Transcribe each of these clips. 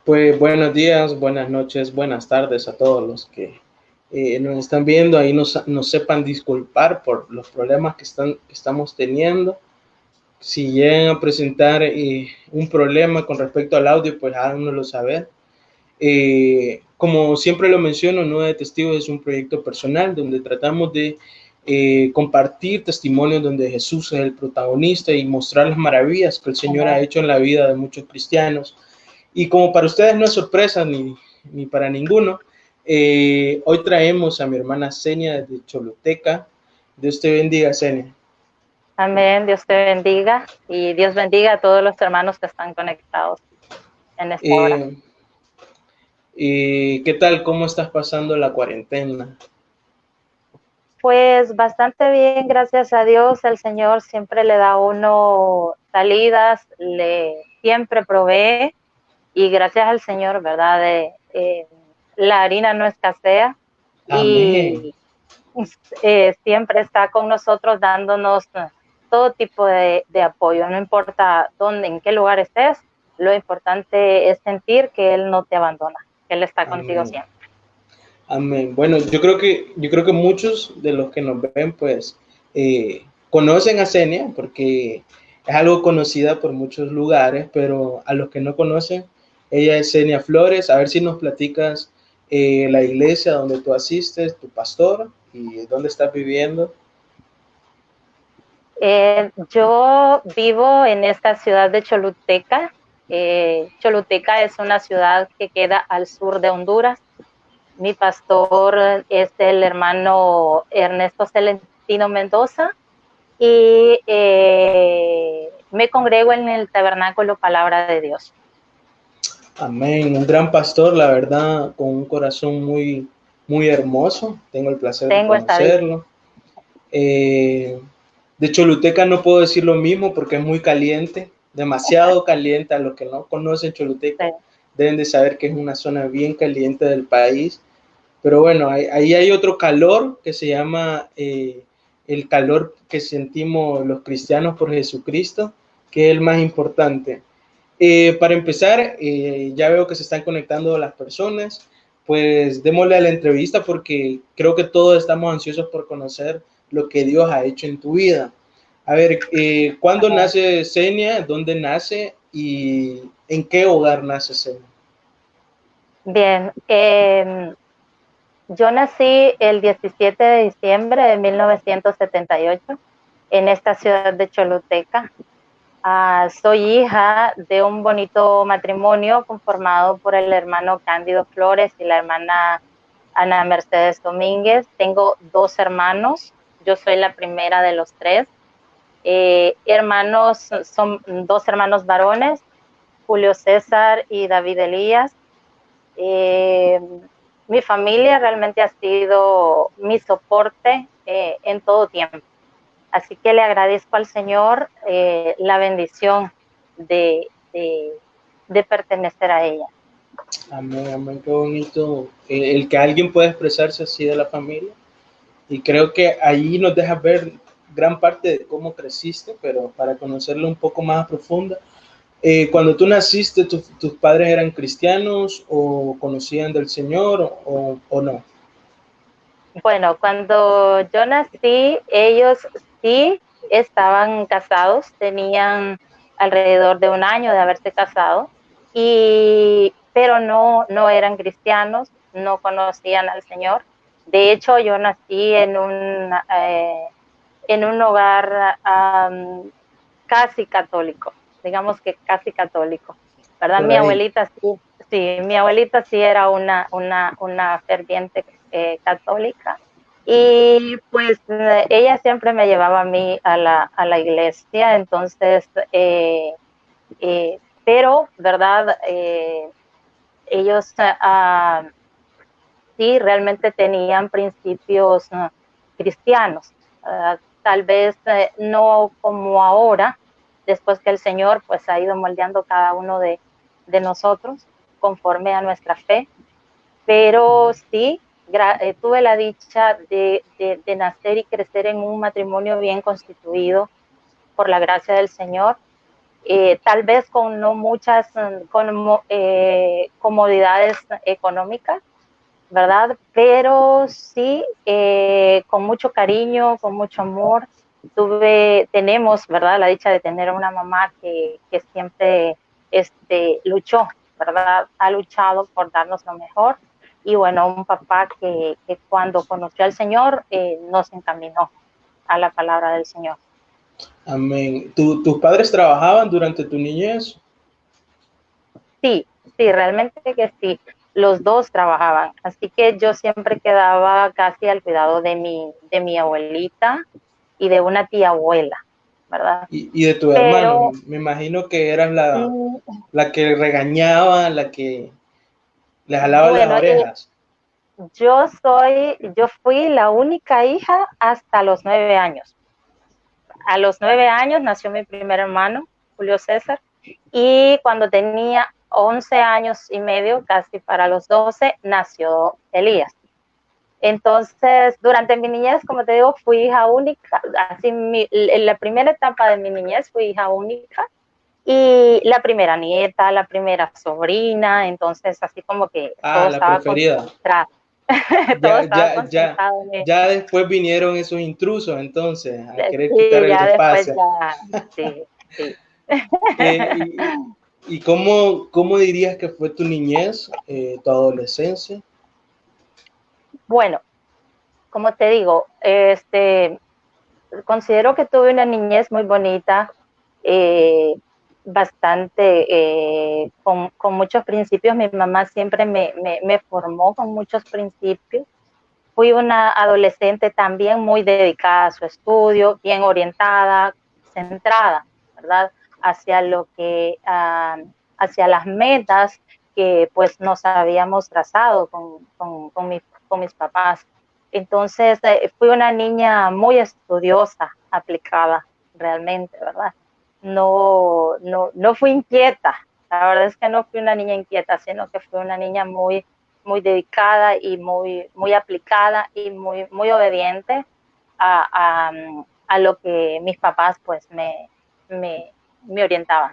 Pues buenos días, buenas noches, buenas tardes a todos los que nos están viendo. Ahí nos sepan disculpar por los problemas que estamos teniendo. Si llegan a presentar un problema con respecto al audio, pues háganoslo saber. Como siempre lo menciono, Nueve Testigos es un proyecto personal donde tratamos de compartir testimonios donde Jesús es el protagonista y mostrar las maravillas que el Señor ha hecho en la vida de muchos cristianos. Y como para ustedes no es sorpresa ni para ninguno, hoy traemos a mi hermana Senia desde Choluteca. Dios te bendiga, Senia. Amén, Dios te bendiga y Dios bendiga a todos los hermanos que están conectados en esta hora. ¿Qué tal? ¿Cómo estás pasando la cuarentena? Pues bastante bien, gracias a Dios. El Señor siempre le da a uno salidas, le siempre provee y gracias al Señor, ¿verdad? La harina no escasea Amén. y siempre está con nosotros dándonos todo tipo de apoyo, no importa dónde, en qué lugar estés, lo importante es sentir que Él no te abandona, que Él está contigo Amén. siempre. Amén. Bueno, yo creo que muchos de los que nos ven, pues, conocen a Senia porque es algo conocida por muchos lugares, pero a los que no conocen, ella es Senia Flores. A ver si nos platicas la iglesia donde tú asistes, tu pastor y dónde estás viviendo. Yo vivo en esta ciudad de Choluteca. Choluteca es una ciudad que queda al sur de Honduras. Mi pastor es el hermano Ernesto Celestino Mendoza y me congrego en el Tabernáculo Palabra de Dios. Amén. Un gran pastor, la verdad, con un corazón muy, muy hermoso. Tengo el placer de Tengo esta dicha. conocerlo. De Choluteca no puedo decir lo mismo porque es muy caliente, demasiado caliente. A los que no conocen Choluteca deben de saber que es una zona bien caliente del país. Pero bueno, ahí hay otro calor que se llama el calor que sentimos los cristianos por Jesucristo, que es el más importante. Para empezar, ya veo que se están conectando las personas, pues démosle a la entrevista porque creo que todos estamos ansiosos por conocer lo que Dios ha hecho en tu vida. A ver, ¿cuándo nace Senia? ¿Dónde nace? ¿Y en qué hogar nace Senia? Bien, yo nací el 17 de diciembre de 1978 en esta ciudad de Choluteca. Soy hija de un bonito matrimonio conformado por el hermano Cándido Flores y la hermana Ana Mercedes Domínguez. Tengo dos hermanos, yo soy la primera de los tres. Hermanos, son dos hermanos varones, Julio César y David Elías. Mi familia realmente ha sido mi soporte en todo tiempo. Así que le agradezco al Señor la bendición de pertenecer a ella. Amén, amén, qué bonito. El que alguien pueda expresarse así de la familia. Y creo que ahí nos deja ver gran parte de cómo creciste, pero para conocerlo un poco más a profunda. Cuando tú naciste, ¿tus padres eran cristianos o conocían del Señor o no? Bueno, cuando yo nací, ellos sí estaban casados, tenían alrededor de un año de haberse casado, pero no eran cristianos, no conocían al Señor. De hecho, yo nací en un hogar casi católico, digamos que casi católico, ¿verdad? Por Mi ahí. abuelita mi abuelita sí era una ferviente católica y pues ella siempre me llevaba a mí a la iglesia, entonces, pero, ¿verdad? Ellos sí realmente tenían principios cristianos, tal vez no como ahora, después que el Señor pues ha ido moldeando cada uno de nosotros conforme a nuestra fe, pero sí tuve la dicha de nacer y crecer en un matrimonio bien constituido por la gracia del Señor. tal vez con no muchas comodidades económicas, ¿verdad? Pero sí, con mucho cariño, con mucho amor. Tenemos, ¿verdad? La dicha de tener una mamá que siempre luchó, ¿verdad? Ha luchado por darnos lo mejor. Y bueno, un papá que cuando conoció al Señor nos encaminó a la palabra del Señor. Amén. ¿Tus padres trabajaban durante tu niñez? Sí, sí, realmente que sí. Los dos trabajaban, así que yo siempre quedaba casi al cuidado de mi abuelita y de una tía abuela, ¿verdad? Y de tu hermano, Pero me imagino que eras la, mm, la que regañaba, la que le jalaba las bueno, orejas. yo fui la única hija hasta los 9 años. A los 9 años nació mi primer hermano, Julio César, y cuando tenía 11 años y medio, casi para los 12, nació Elías. Entonces, durante mi niñez, como te digo, fui hija única. Así, en la primera etapa de mi niñez fui hija única y la primera nieta, la primera sobrina. Entonces, así como que Ah, todo la estaba preferida. concentrado, todo Ya, estaba ya, ya, concentrado en ya después vinieron esos intrusos, entonces, a querer quitar sí, el ya después espacio. ya, sí, sí. Eh, y cómo dirías que fue tu niñez, tu adolescencia? Bueno, como te digo, considero que tuve una niñez muy bonita, eh, bastante, con muchos principios. Mi mamá siempre me formó con muchos principios. Fui una adolescente también muy dedicada a su estudio, bien orientada, centrada, ¿verdad? Hacia lo que, hacia las metas que pues nos habíamos trazado con mis papás. Entonces, fui una niña muy estudiosa, aplicada realmente, ¿verdad? No fui inquieta. La verdad es que no fui una niña inquieta, sino que fui una niña muy dedicada y muy aplicada y muy obediente a, a, a lo que mis papás pues me, me orientaban.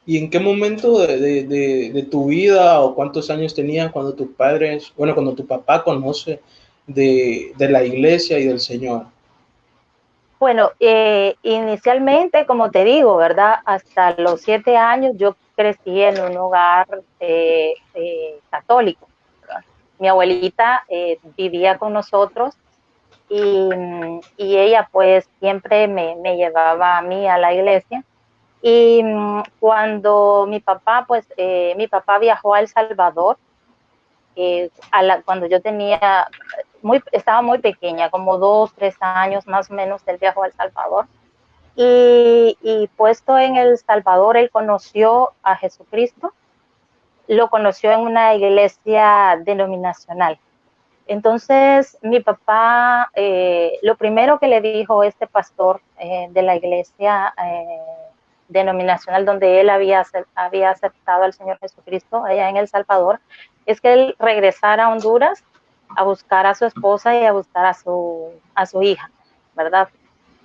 ¿Y en qué momento de tu vida o cuántos años tenías cuando tus padres, bueno, cuando tu papá conoce de la iglesia y del Señor? Bueno, inicialmente, como te digo, ¿verdad? Hasta los 7 años yo crecí en un hogar católico, ¿verdad? Mi abuelita vivía con nosotros y ella pues siempre me llevaba a mí a la iglesia. Y cuando mi papá viajó a El Salvador, cuando yo estaba muy pequeña, como 2, 3 años más o menos, él viajó a El Salvador. Y puesto en El Salvador, él conoció a Jesucristo, lo conoció en una iglesia denominacional. Entonces, mi papá, lo primero que le dijo este pastor de la iglesia denominacional donde él había aceptado al Señor Jesucristo allá en El Salvador, es que él regresara a Honduras a buscar a su esposa y a buscar a su hija, ¿verdad?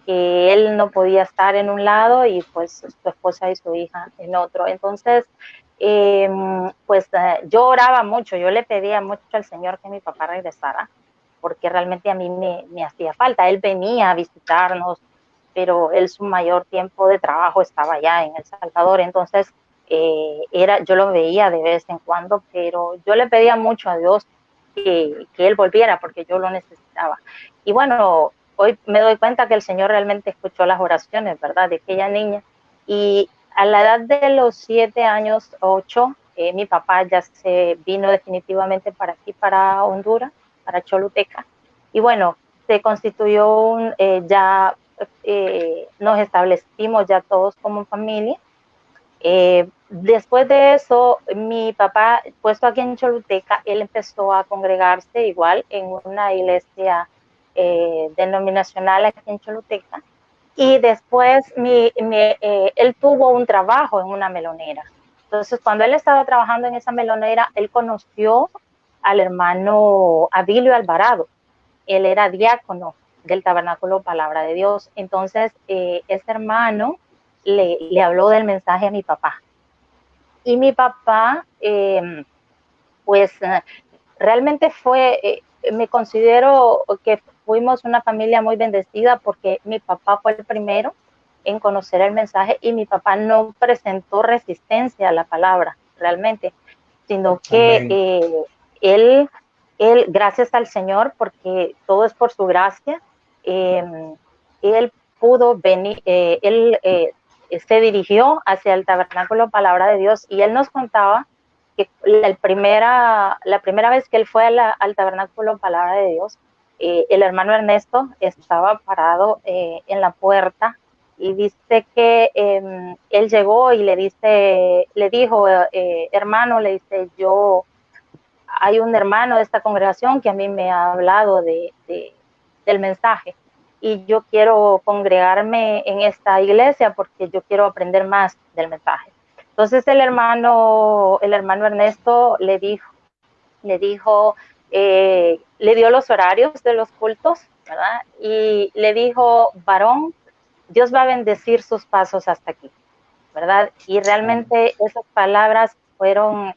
Que él no podía estar en un lado y pues su esposa y su hija en otro. Entonces, yo oraba mucho, yo le pedía mucho al Señor que mi papá regresara, porque realmente a mí me hacía falta. Él venía a visitarnos, pero él su mayor tiempo de trabajo estaba allá en El Salvador. Entonces, yo lo veía de vez en cuando, pero yo le pedía mucho a Dios que él volviera porque yo lo necesitaba. Y bueno, hoy me doy cuenta que el Señor realmente escuchó las oraciones, ¿verdad?, de aquella niña. Y a la edad de los 7 años, 8, mi papá ya se vino definitivamente para aquí, para Honduras, para Choluteca. Y bueno, se constituyó nos establecimos ya todos como familia. Después de eso, mi papá, puesto aquí en Choluteca, él empezó a congregarse igual en una iglesia denominacional aquí en Choluteca. Y después él tuvo un trabajo en una melonera. Entonces, cuando él estaba trabajando en esa melonera, él conoció al hermano Abilio Alvarado. Él era diácono del Tabernáculo Palabra de Dios. Entonces, ese hermano le habló del mensaje a mi papá. Y mi papá, pues realmente me considero que fuimos una familia muy bendecida porque mi papá fue el primero en conocer el mensaje y mi papá no presentó resistencia a la palabra realmente, sino que él, gracias al Señor, porque todo es por su gracia, él pudo venir, se dirigió hacia el tabernáculo Palabra de Dios y él nos contaba que la primera vez que él fue al tabernáculo Palabra de Dios, el hermano Ernesto estaba parado en la puerta y dice que él llegó y le dijo, hermano, le dice, hay un hermano de esta congregación que a mí me ha hablado del mensaje y yo quiero congregarme en esta iglesia porque yo quiero aprender más del mensaje. Entonces el hermano Ernesto le dio los horarios de los cultos, ¿verdad? Y le dijo, varón, Dios va a bendecir sus pasos hasta aquí, ¿verdad? Y realmente esas palabras fueron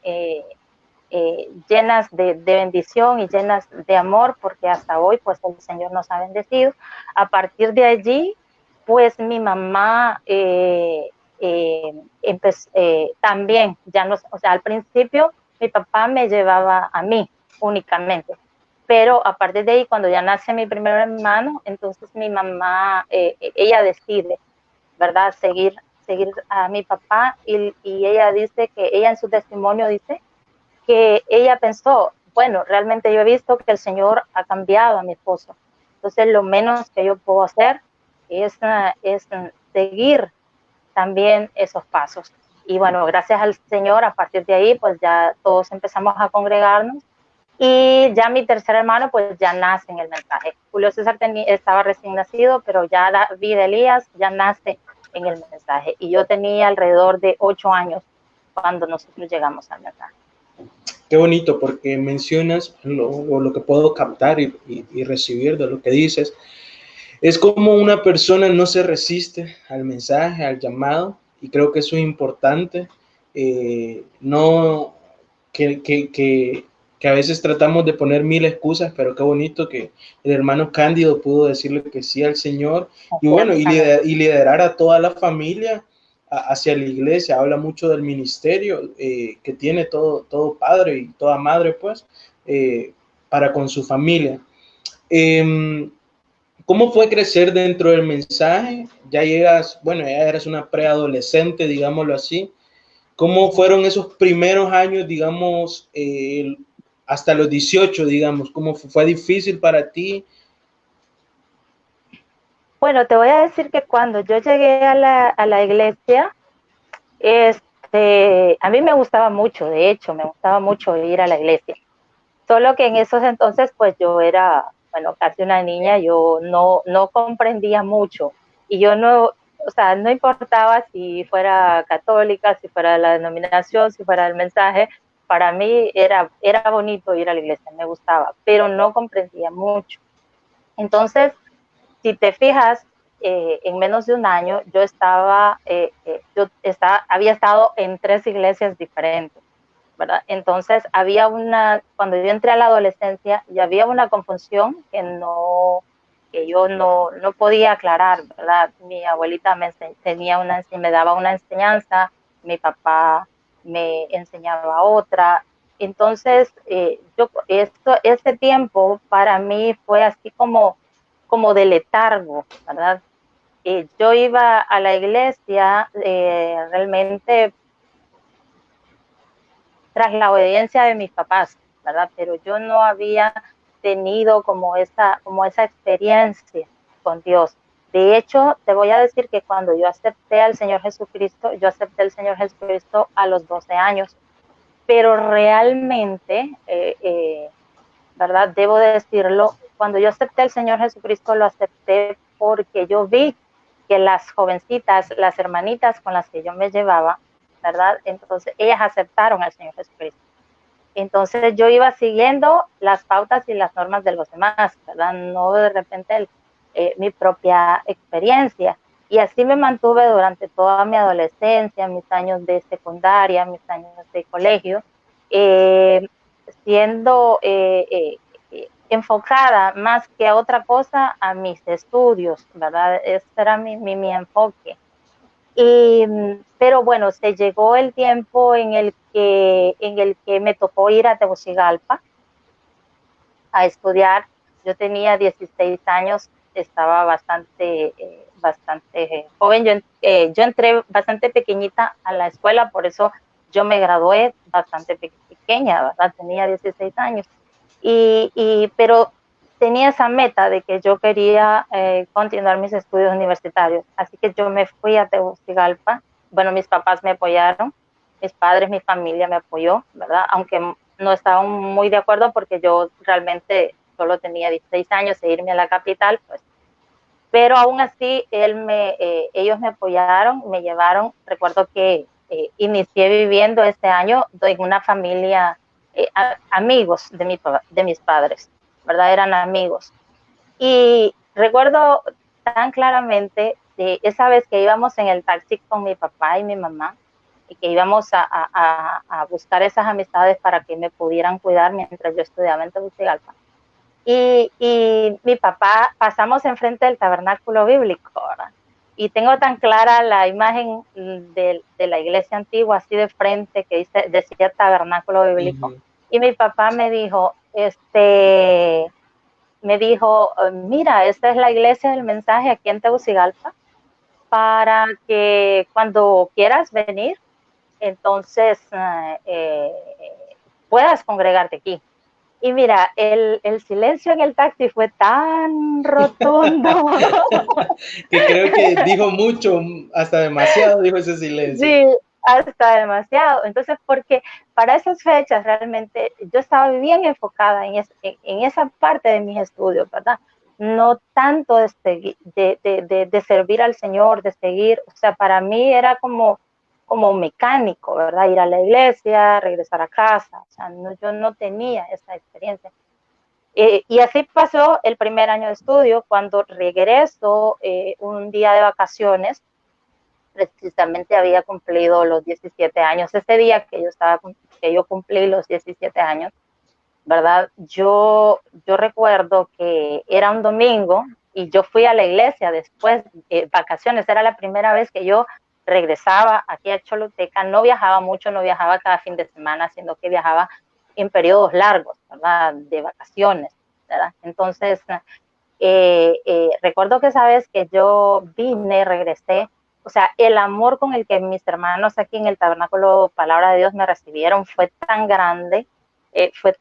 llenas de bendición y llenas de amor, porque hasta hoy, pues el Señor nos ha bendecido. A partir de allí, pues mi mamá también, o sea, al principio mi papá me llevaba a mí únicamente, pero a partir de ahí, cuando ya nace mi primer hermano, entonces mi mamá, ella decide, ¿verdad?, seguir a mi papá y ella dice que, ella en su testimonio dice que ella pensó, bueno, realmente yo he visto que el Señor ha cambiado a mi esposo, entonces lo menos que yo puedo hacer es seguir también esos pasos. Y bueno, gracias al Señor, a partir de ahí, pues ya todos empezamos a congregarnos y ya mi tercer hermano, pues ya nace en el mensaje. Julio César estaba recién nacido, pero ya David Elías ya nace en el mensaje. Y yo tenía alrededor de 8 años cuando nosotros llegamos al mensaje. Qué bonito, porque mencionas lo que puedo captar y recibir de lo que dices. Es como una persona no se resiste al mensaje, al llamado, y creo que eso es importante. No que a veces tratamos de poner mil excusas, pero qué bonito que el hermano Cándido pudo decirle que sí al Señor y bueno, y liderar a toda la familia hacia la iglesia. Habla mucho del ministerio que tiene todo padre y toda madre, pues, para con su familia. ¿Cómo fue crecer dentro del mensaje? Ya eras una preadolescente, digámoslo así. ¿Cómo fueron esos primeros años, digamos, hasta los 18, digamos? ¿Cómo fue difícil para ti? Bueno, te voy a decir que cuando yo llegué a la iglesia, a mí me gustaba mucho, de hecho, me gustaba mucho ir a la iglesia. Solo que en esos entonces, pues yo era, bueno, casi una niña, yo no comprendía mucho. Y yo no, o sea, no importaba si fuera católica, si fuera de la denominación, si fuera del mensaje, para mí era bonito ir a la iglesia, me gustaba, pero no comprendía mucho. Entonces, si te fijas, en menos de un año yo había estado en 3 iglesias diferentes, ¿verdad? Entonces cuando yo entré a la adolescencia, ya había una confusión que yo no podía aclarar, ¿verdad? Mi abuelita me daba una enseñanza, mi papá me enseñaba otra. Entonces, ese tiempo para mí fue así como de letargo, ¿verdad? Yo iba a la iglesia realmente tras la obediencia de mis papás, ¿verdad? Pero yo no había tenido como esa experiencia con Dios. De hecho, te voy a decir que cuando yo acepté al Señor Jesucristo, yo acepté al Señor Jesucristo a los 12 años, pero realmente, ¿verdad? Debo de decirlo, cuando yo acepté al Señor Jesucristo, lo acepté porque yo vi que las jovencitas, las hermanitas con las que yo me llevaba, ¿verdad? Entonces, ellas aceptaron al Señor Jesucristo. Entonces, yo iba siguiendo las pautas y las normas de los demás, ¿verdad? No de repente mi propia experiencia. Y así me mantuve durante toda mi adolescencia, mis años de secundaria, mis años de colegio, eh, siendo enfocada más que a otra cosa a mis estudios, ¿verdad? Ese era mi enfoque. Pero bueno, se llegó el tiempo en el que me tocó ir a Tegucigalpa a estudiar. Yo tenía 16 años, estaba bastante joven. Yo entré bastante pequeñita a la escuela, por eso yo me gradué bastante pequeña, ¿verdad? Tenía 16 años. Pero tenía esa meta de que yo quería continuar mis estudios universitarios. Así que yo me fui a Tegucigalpa. Bueno, mis papás me apoyaron, mis padres, mi familia me apoyó, ¿verdad? Aunque no estaban muy de acuerdo porque yo realmente solo tenía 16 años e irme a la capital, pues. Pero aún así ellos me apoyaron, me llevaron. Recuerdo que inicié viviendo este año en una familia, amigos de mis padres, ¿verdad? Eran amigos. Y recuerdo tan claramente esa vez que íbamos en el taxi con mi papá y mi mamá, y que íbamos a buscar esas amistades para que me pudieran cuidar mientras yo estudiaba en Tegucigalpa. Y mi papá, pasamos enfrente del tabernáculo bíblico, ¿verdad? Y tengo tan clara la imagen de la iglesia antigua, así de frente, que decía tabernáculo bíblico. Ujú. Y mi papá me dijo, mira, esta es la iglesia del mensaje aquí en Tegucigalpa, para que cuando quieras venir, entonces puedas congregarte aquí. Y mira, el silencio en el taxi fue tan rotundo. Que creo que dijo mucho, hasta demasiado dijo ese silencio. Sí, hasta demasiado. Entonces, porque para esas fechas realmente yo estaba bien enfocada en esa parte de mis estudios, ¿verdad? No tanto de servir al Señor, de seguir, o sea, para mí era como mecánico, ¿verdad? Ir a la iglesia, regresar a casa, o sea, no, yo no tenía esa experiencia. Y así pasó el primer año de estudio. Cuando regreso un día de vacaciones, precisamente había cumplido los 17 años, ese día que yo cumplí los 17 años, ¿verdad? Yo recuerdo que era un domingo y yo fui a la iglesia después, vacaciones, era la primera vez que yo regresaba aquí a Choluteca. No viajaba mucho, no viajaba cada fin de semana, sino que viajaba en periodos largos, ¿verdad? De vacaciones, ¿verdad? Entonces, recuerdo que esa vez que yo vine, regresé, o sea, el amor con el que mis hermanos aquí en el Tabernáculo Palabra de Dios me recibieron fue tan grande, fue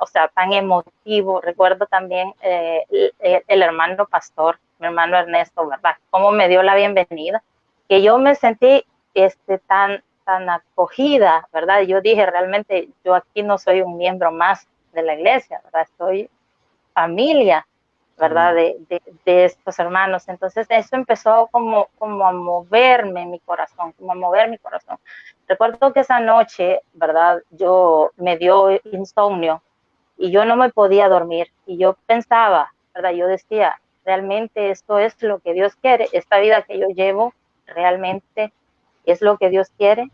o sea, tan emotivo. Recuerdo también el hermano pastor, mi hermano Ernesto, ¿verdad? Cómo me dio la bienvenida, que yo me sentí tan acogida, ¿verdad? Yo dije, realmente yo aquí no soy un miembro más de la iglesia, ¿verdad? Soy familia, ¿verdad? De estos hermanos. Entonces eso empezó como a moverme mi corazón, como a mover mi corazón. Recuerdo que esa noche, ¿verdad? Yo me dio insomnio y yo no me podía dormir. Y yo pensaba, ¿verdad? Yo decía, realmente esto es lo que Dios quiere, esta vida que yo llevo realmente es lo que Dios quiere.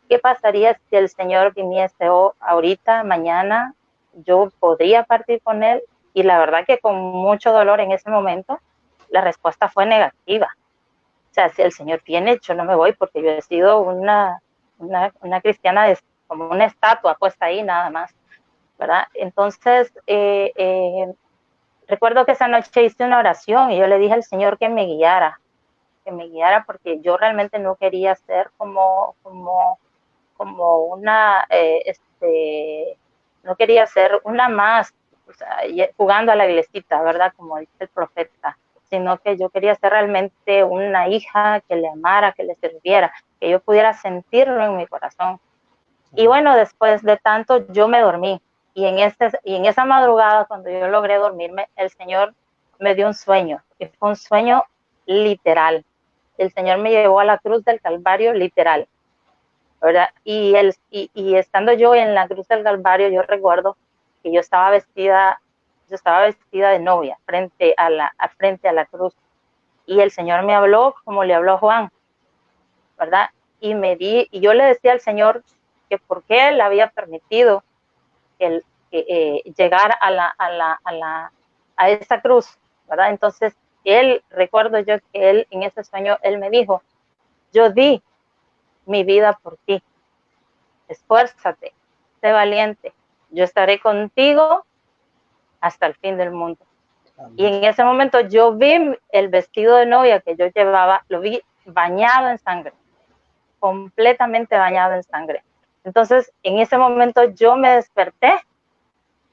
¿Qué pasaría si el Señor viniese ahorita, mañana? Yo podría partir con Él. Y la verdad que con mucho dolor en ese momento, la respuesta fue negativa. O sea, si el Señor viene, yo no me voy, porque yo he sido una cristiana como una estatua puesta ahí nada más, ¿verdad? Entonces, recuerdo que esa noche hice una oración y yo le dije al Señor que me guiara, porque yo realmente no quería ser como no quería ser una más, o sea, jugando a la iglesita, ¿verdad? Como dice el profeta, sino que yo quería ser realmente una hija que le amara, que le sirviera, que yo pudiera sentirlo en mi corazón. Y bueno, después de tanto, yo me dormí. Y en esa madrugada, cuando yo logré dormirme, el Señor me dio un sueño, y fue un sueño literal. El Señor me llevó a la cruz del Calvario literal, ¿verdad? Y estando yo en la cruz del Calvario, yo recuerdo que yo estaba vestida de novia frente a la cruz. y el Señor me habló como le habló a Juan, ¿verdad? Y yo le decía al Señor que por qué Él había permitido llegar a esa cruz, ¿verdad? Entonces, recuerdo yo que Él, en ese sueño, Él me dijo, yo di mi vida por ti, esfuérzate, sé valiente, yo estaré contigo hasta el fin del mundo. Amén. Y en ese momento yo vi el vestido de novia que yo llevaba, lo vi bañado en sangre, completamente bañado en sangre. Entonces, en ese momento yo me desperté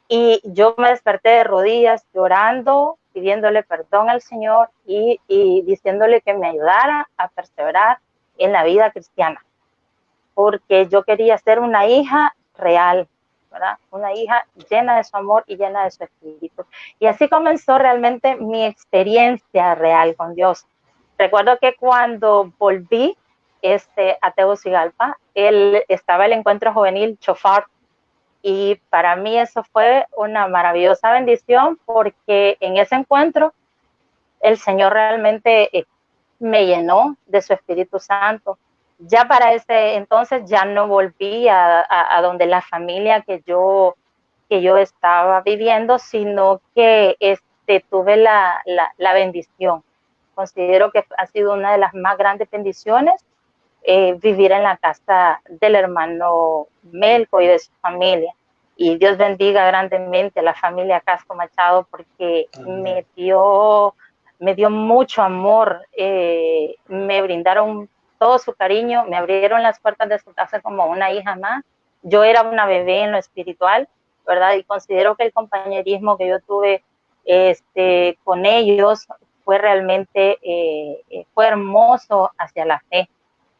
y yo me desperté de rodillas llorando, pidiéndole perdón al Señor y diciéndole que me ayudara a perseverar en la vida cristiana, porque yo quería ser una hija real, ¿verdad? Una hija llena de su amor y llena de su espíritu. Y así comenzó realmente mi experiencia real con Dios. Recuerdo que cuando volví a Tegucigalpa, estaba el encuentro juvenil Chofar, y para mí eso fue una maravillosa bendición, porque en ese encuentro el Señor realmente me llenó de su Espíritu Santo. Ya para ese entonces ya no volví a donde la familia que yo estaba viviendo, sino que tuve la bendición. Considero que ha sido una de las más grandes bendiciones vivir en la casa del hermano Melco y de su familia. Y Dios bendiga grandemente a la familia Casco Machado, porque me dio mucho amor, me brindaron todo su cariño, me abrieron las puertas de su casa como una hija más. Yo era una bebé en lo espiritual, ¿verdad? Y considero que el compañerismo que yo tuve con ellos fue realmente, fue hermoso hacia la fe.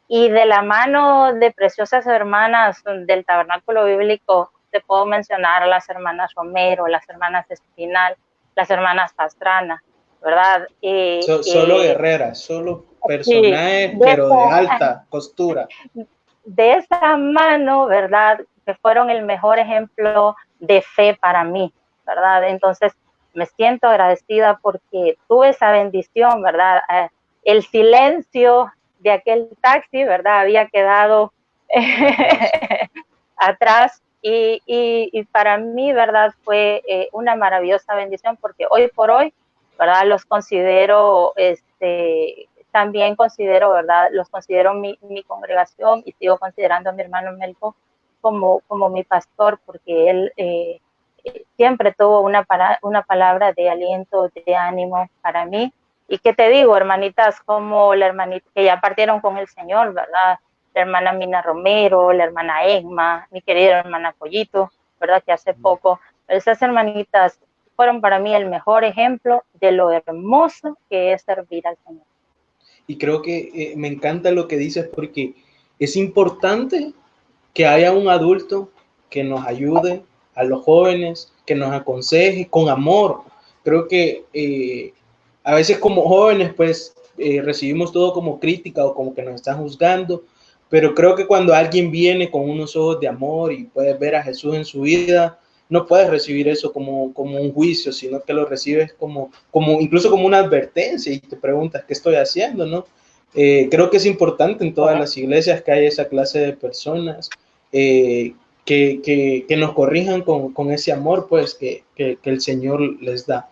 Y de la mano de preciosas hermanas del Tabernáculo Bíblico, te puedo mencionar a las hermanas Romero, las hermanas Espinal, las hermanas Pastrana, ¿verdad? Solo guerreras, solo personajes, sí, pero de alta costura. De esa mano, ¿verdad? Que fueron el mejor ejemplo de fe para mí, ¿verdad? Entonces, me siento agradecida porque tuve esa bendición, ¿verdad? El silencio de aquel taxi, ¿verdad? Había quedado atrás y para mí, ¿verdad? Fue una maravillosa bendición, porque hoy por hoy, ¿verdad? Los considero, también considero, ¿verdad? Los considero mi congregación, y sigo considerando a mi hermano Melco como mi pastor, porque él siempre tuvo una palabra de aliento, de ánimo para mí. Y qué te digo, hermanitas como la hermanita que ya partieron con el Señor, ¿verdad? La hermana Mina Romero, la hermana Egma, mi querida hermana Pollito, ¿verdad? Que hace poco, esas hermanitas fueron para mí el mejor ejemplo de lo hermoso que es servir al Señor. Y creo que me encanta lo que dices, porque es importante que haya un adulto que nos ayude a los jóvenes, que nos aconseje con amor. Creo que a veces como jóvenes pues recibimos todo como crítica o como que nos están juzgando, pero creo que cuando alguien viene con unos ojos de amor y puedes ver a Jesús en su vida, no puedes recibir eso como un juicio, sino que lo recibes incluso como una advertencia, y te preguntas, ¿qué estoy haciendo? ¿No? Creo que es importante en todas las iglesias que haya esa clase de personas que nos corrijan con ese amor pues que el Señor les da.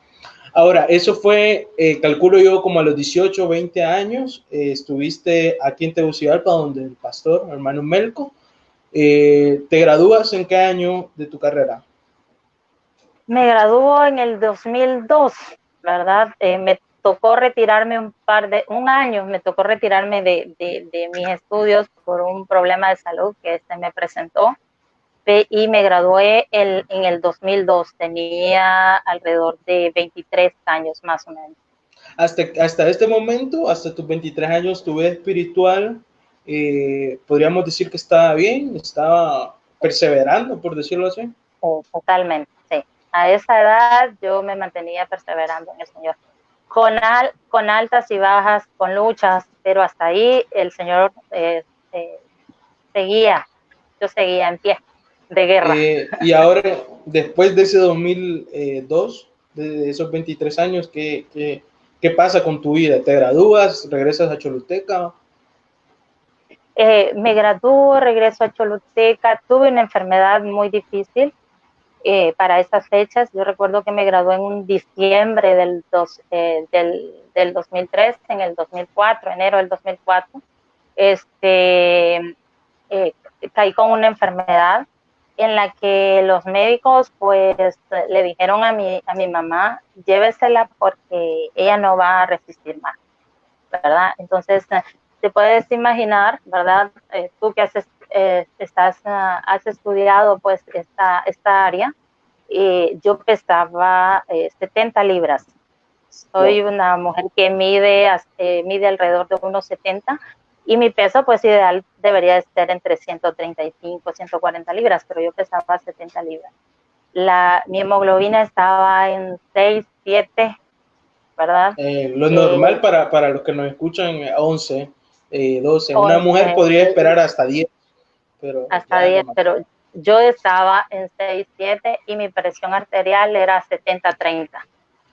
Ahora, eso fue, calculo yo, como a los 18, 20 años, estuviste aquí en Tegucigalpa, donde el pastor, hermano Melco. ¿Te gradúas en qué año de tu carrera? Me graduó en el 2002, ¿verdad? Me tocó retirarme un año, me tocó retirarme de mis estudios por un problema de salud que se me presentó, y me gradué en el 2002, tenía alrededor de 23 años más o menos. Hasta este momento, hasta tus 23 años, tu vida espiritual, podríamos decir que estaba bien, estaba perseverando, por decirlo así. Sí, totalmente, sí. A esa edad yo me mantenía perseverando en el Señor, con altas y bajas, con luchas, pero hasta ahí el Señor seguía, yo seguía en pie de guerra. Y ahora, después de ese 2002, de esos 23 años, ¿qué ¿Qué pasa con tu vida? ¿Te gradúas? ¿Regresas a Choluteca? Me graduó, regreso a Choluteca, tuve una enfermedad muy difícil para esas fechas. Yo recuerdo que me gradué en un diciembre del 2003, en el 2004, enero del 2004. Caí con una enfermedad en la que los médicos pues le dijeron a mi mamá, llévesela porque ella no va a resistir más, ¿verdad? Entonces, te puedes imaginar, ¿verdad? Tú que has estudiado pues esta área, yo pesaba 70 libras. Soy una mujer que mide alrededor de unos 70 y mi peso pues ideal debería estar entre 135, 140 libras, pero yo pesaba 70 libras. Mi hemoglobina estaba en 6, 7, ¿verdad? Lo normal para los que nos escuchan, 11, 12. Una 11, mujer podría esperar hasta 10, pero hasta ya 10, demasiado. pero yo estaba en 6, 7 y mi presión arterial era 70, 30.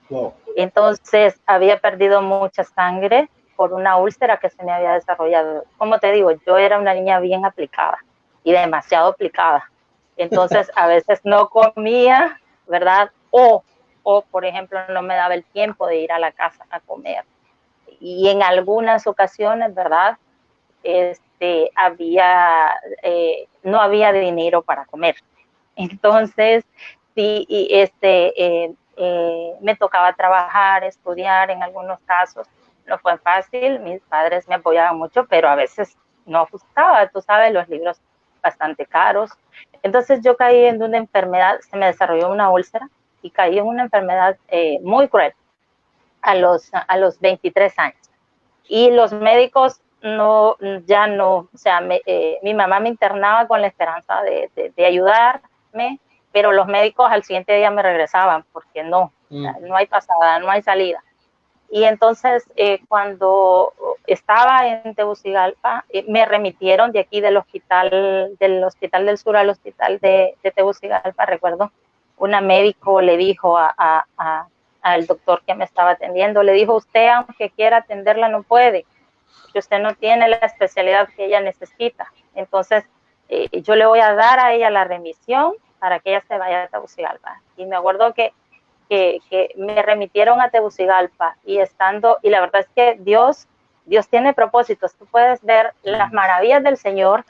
Wow. Entonces había perdido mucha sangre por una úlcera que se me había desarrollado. Como te digo, yo era una niña bien aplicada y demasiado aplicada. Entonces a veces no comía, ¿verdad? O, por ejemplo, no me daba el tiempo de ir a la casa a comer. Y en algunas ocasiones, ¿verdad? No había dinero para comer. Entonces, sí, me tocaba trabajar, estudiar en algunos casos. No fue fácil, mis padres me apoyaban mucho, pero a veces no ajustaba, tú sabes, los libros bastante caros. Entonces yo caí en una enfermedad, se me desarrolló una úlcera y caí en una enfermedad muy cruel a los 23 años. Y los médicos ya no, o sea, mi mamá me internaba con la esperanza de ayudarme, pero los médicos al siguiente día me regresaban porque no hay pasada, no hay salida. Y entonces cuando estaba en Tegucigalpa, me remitieron de aquí del Hospital del Sur al Hospital de Tegucigalpa, recuerdo, una médico le dijo al doctor que me estaba atendiendo, le dijo, usted aunque quiera atenderla no puede, porque usted no tiene la especialidad que ella necesita. Entonces, yo le voy a dar a ella la remisión para que ella se vaya a Tegucigalpa. Y me acuerdo que me remitieron a Tegucigalpa y la verdad es que Dios tiene propósitos. Tú puedes ver las maravillas del Señor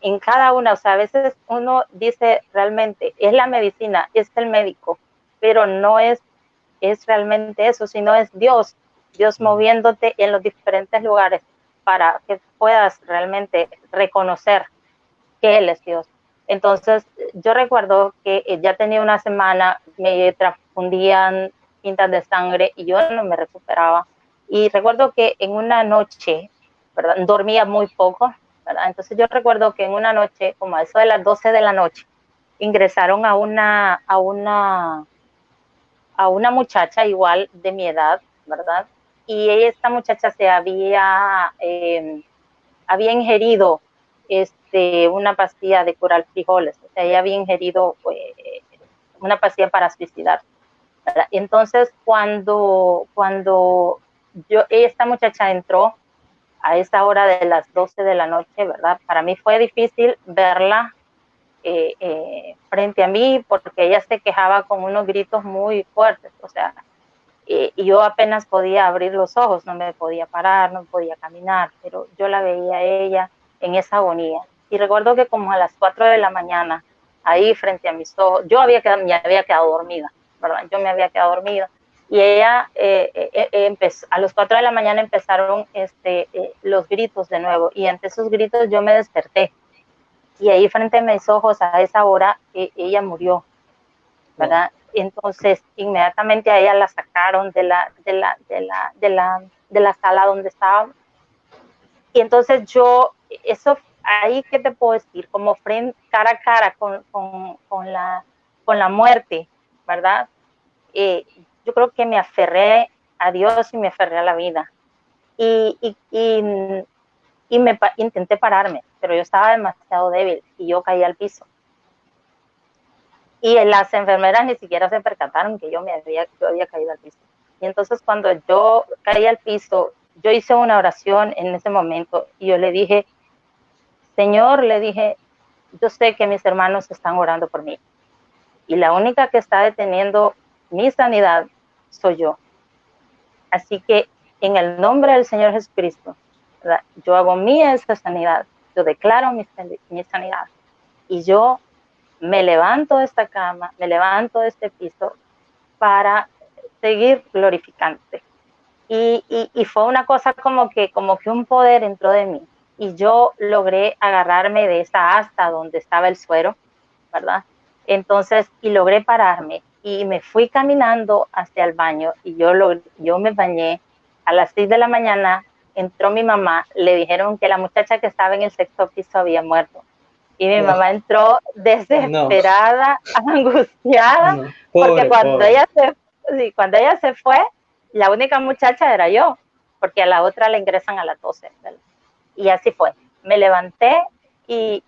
en cada una. O sea, a veces uno dice realmente, es la medicina, es el médico, pero no es realmente eso, sino es Dios moviéndote en los diferentes lugares para que puedas realmente reconocer que Él es Dios. Entonces, yo recuerdo que ya tenía una semana, me transfundían pintas de sangre y yo no me recuperaba. Y recuerdo que en una noche, ¿verdad? Dormía muy poco, ¿verdad? Entonces yo recuerdo que en una noche, como a eso de las 12 de la noche, ingresaron a una muchacha igual de mi edad, ¿verdad? Y esta muchacha se había ingerido una pastilla de curar frijoles, o sea, ella había ingerido una pastilla para suicidarse, ¿verdad? Entonces, cuando esta muchacha entró a esa hora de las 12 de la noche, ¿verdad? Para mí fue difícil verla frente a mí porque ella se quejaba con unos gritos muy fuertes, o sea, y yo apenas podía abrir los ojos, no me podía parar, no podía caminar, pero yo la veía a ella en esa agonía. Y recuerdo que como a las 4 de la mañana, ahí frente a mis ojos, me había quedado dormida, ¿verdad? Yo me había quedado dormida. Y ella empezó, a las 4 de la mañana empezaron los gritos de nuevo, y ante esos gritos yo me desperté. Y ahí frente a mis ojos, a esa hora, ella murió, ¿verdad? Entonces, inmediatamente a ella la sacaron de la sala donde estaba. Y entonces ahí, ¿qué te puedo decir? Como cara a cara con la muerte, ¿verdad? Yo creo que me aferré a Dios y me aferré a la vida. Y intenté pararme, pero yo estaba demasiado débil y yo caí al piso. Y las enfermeras ni siquiera se percataron que yo había caído al piso. Y entonces cuando yo caí al piso, yo hice una oración en ese momento y yo le dije, Señor, le dije, yo sé que mis hermanos están orando por mí y la única que está deteniendo mi sanidad soy yo. Así que en el nombre del Señor Jesucristo, ¿verdad? Yo hago mía esa sanidad, yo declaro mi sanidad y yo me levanto de esta cama, me levanto de este piso para seguir glorificándote. Y fue una cosa como que un poder entró de mí y yo logré agarrarme de esa asta donde estaba el suero, ¿verdad? Entonces, y logré pararme y me fui caminando hacia el baño y yo me bañé a las 6 de la mañana, entró mi mamá, le dijeron que la muchacha que estaba en el sexto piso había muerto. Y mi No, mamá entró no, desesperada, angustiada, no, porque pobre, pobre. sí, cuando ella se fue, la única muchacha era yo, porque a la otra le ingresan a las 12. ¿Verdad? Y así fue. Me levanté y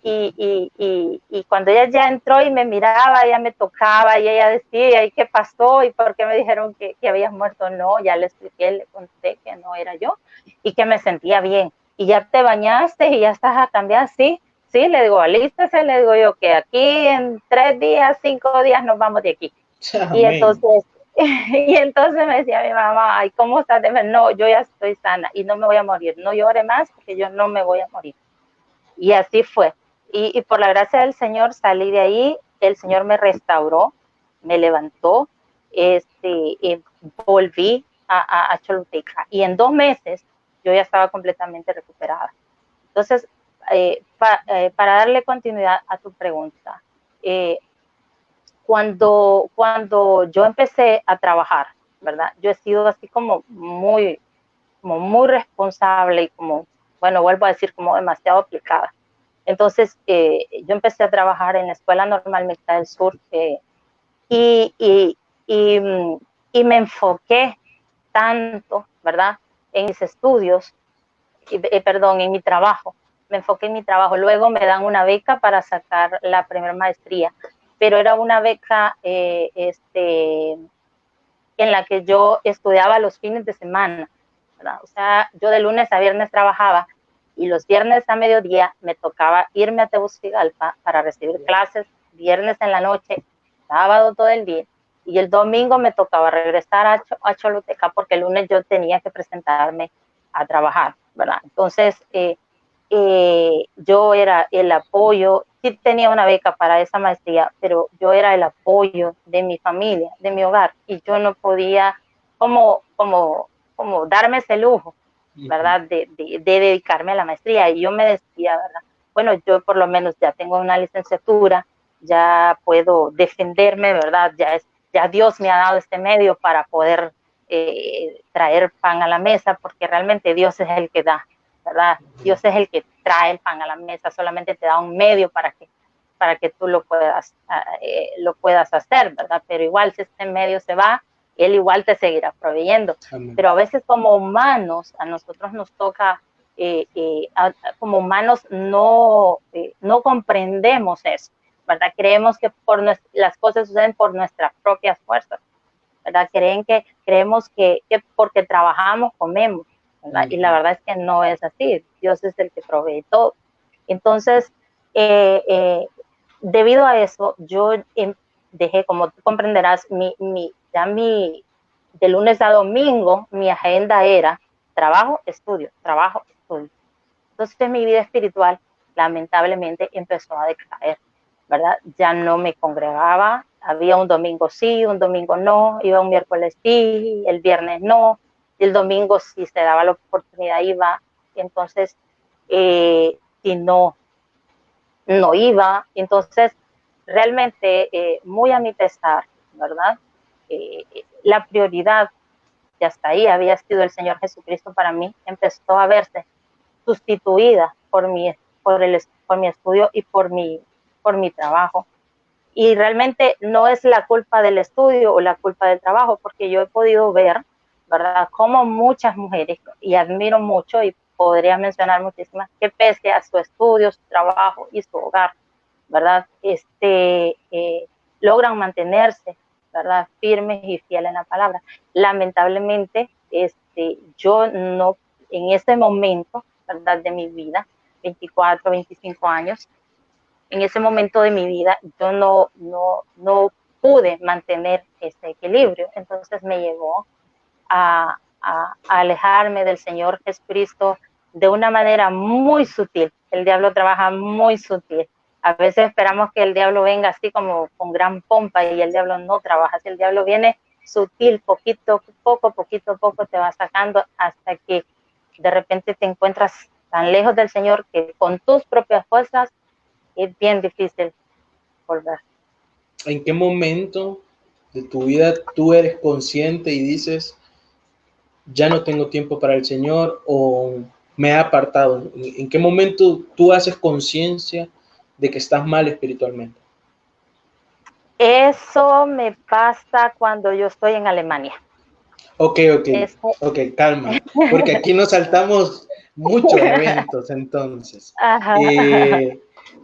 cuando ella ya entró y me miraba, ella me tocaba y ella decía, ¿y qué pasó? ¿Y por qué me dijeron que habías muerto? No, ya le expliqué, le conté que no era yo y que me sentía bien. Y ya te bañaste y ya estás a cambiar, sí. Sí, le digo, alístese, le digo yo que aquí en 3 días, 5 días nos vamos de aquí. Y Amén. entonces, y entonces me decía mi mamá, ay, ¿cómo estás? No, yo ya estoy sana y no me voy a morir. No llore más porque yo no me voy a morir. Y así fue. Y por la gracia del Señor salí de ahí, el Señor me restauró, me levantó, volví a Choluteca. Y en 2 meses yo ya estaba completamente recuperada. Entonces, para darle continuidad a tu pregunta, eh, cuando yo empecé a trabajar, ¿verdad? Yo he sido así como muy responsable y como, bueno, vuelvo a decir, como demasiado aplicada. Entonces, yo empecé a trabajar en la Escuela Normal Mixta del Sur y, y, y, y me enfoqué tanto, ¿verdad? En mis estudios, perdón, en mi trabajo. Me enfoqué en mi trabajo. Luego me dan una beca para sacar la primera maestría, pero era una beca en la que yo estudiaba los fines de semana, ¿verdad? O sea, yo de lunes a viernes trabajaba y los viernes a mediodía me tocaba irme a Tegucigalpa para recibir clases, viernes en la noche, sábado todo el día, y el domingo me tocaba regresar a Choluteca porque el lunes yo tenía que presentarme a trabajar, ¿verdad? Entonces, yo era el apoyo, sí tenía una beca para esa maestría, pero yo era el apoyo de mi familia, de mi hogar, y yo no podía como darme ese lujo, ¿verdad? De dedicarme a la maestría. Y yo me decía, ¿verdad? Bueno, yo por lo menos ya tengo una licenciatura, ya puedo defenderme, ¿verdad? Ya Dios me ha dado este medio para poder traer pan a la mesa, porque realmente Dios es el que da, ¿verdad? Dios es el que trae el pan a la mesa, solamente te da un medio para que tú lo puedas hacer, ¿verdad? Pero igual si este medio se va, Él igual te seguirá proveyendo. Amén. Pero a veces como humanos, a nosotros nos toca, como humanos no comprendemos eso, ¿verdad? Creemos que las cosas suceden por nuestras propias fuerzas, ¿verdad? Creemos que porque trabajamos, comemos, ¿verdad? Y la verdad es que no es así. Dios es el que provee todo. Entonces, eh, eh, debido a eso, yo dejé, como tú comprenderás, de lunes a domingo, mi agenda era trabajo, estudio, trabajo, estudio. Entonces, mi vida espiritual, lamentablemente, empezó a decaer, ¿verdad? Ya no me congregaba, había un domingo sí, un domingo no, iba un miércoles sí, el viernes no, y el domingo si se daba la oportunidad iba, entonces, si no, no iba, entonces, realmente, muy a mi pesar, ¿verdad? La prioridad, que hasta ahí había sido el Señor Jesucristo para mí, empezó a verse sustituida por mi estudio y por mi trabajo. Y realmente no es la culpa del estudio o la culpa del trabajo, porque yo he podido ver, ¿verdad?, cómo muchas mujeres, y admiro mucho y podría mencionar muchísimas, que pese a su estudio, su trabajo y su hogar, ¿verdad?, logran mantenerse, ¿verdad? Firmes y fieles en la palabra. Lamentablemente, yo no, en ese momento, ¿verdad? De mi vida, 24, 25 años, en ese momento de mi vida, yo no pude mantener ese equilibrio. Entonces me llevó a alejarme del Señor Jesucristo de una manera muy sutil. El diablo trabaja muy sutil. A veces esperamos que el diablo venga así como con gran pompa y el diablo no trabaja. Si el diablo viene sutil, poquito a poco te va sacando hasta que de repente te encuentras tan lejos del Señor que con tus propias fuerzas es bien difícil volver. ¿En qué momento de tu vida tú eres consciente y dices, ya no tengo tiempo para el Señor o me he apartado? ¿En qué momento tú haces conciencia de que estás mal espiritualmente? Eso me pasa cuando yo estoy en Alemania. Ok, calma, porque aquí nos saltamos muchos eventos entonces.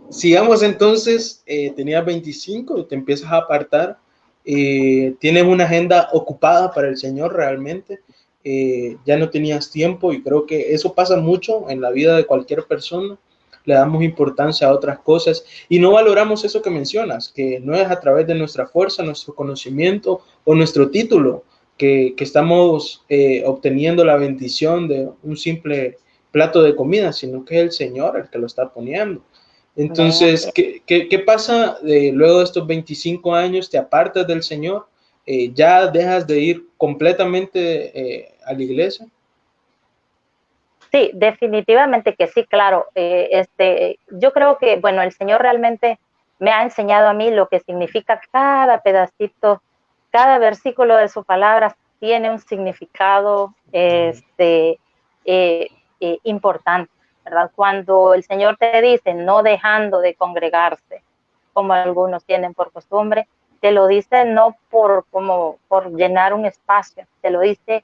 Sigamos entonces, tenías 25, te empiezas a apartar, tienes una agenda ocupada para el Señor realmente, ya no tenías tiempo y creo que eso pasa mucho en la vida de cualquier persona, le damos importancia a otras cosas y no valoramos eso que mencionas, que no es a través de nuestra fuerza, nuestro conocimiento o nuestro título que estamos obteniendo la bendición de un simple plato de comida, sino que es el Señor el que lo está poniendo. Entonces, ¿qué pasa luego de estos 25 años? ¿Te apartas del Señor? ¿Ya dejas de ir completamente a la iglesia? Sí, definitivamente que sí, claro. Yo creo que, bueno, el Señor realmente me ha enseñado a mí lo que significa cada pedacito, cada versículo de su palabra tiene un significado importante, ¿verdad? Cuando el Señor te dice no dejando de congregarse, como algunos tienen por costumbre, te lo dice no por llenar un espacio, te lo dice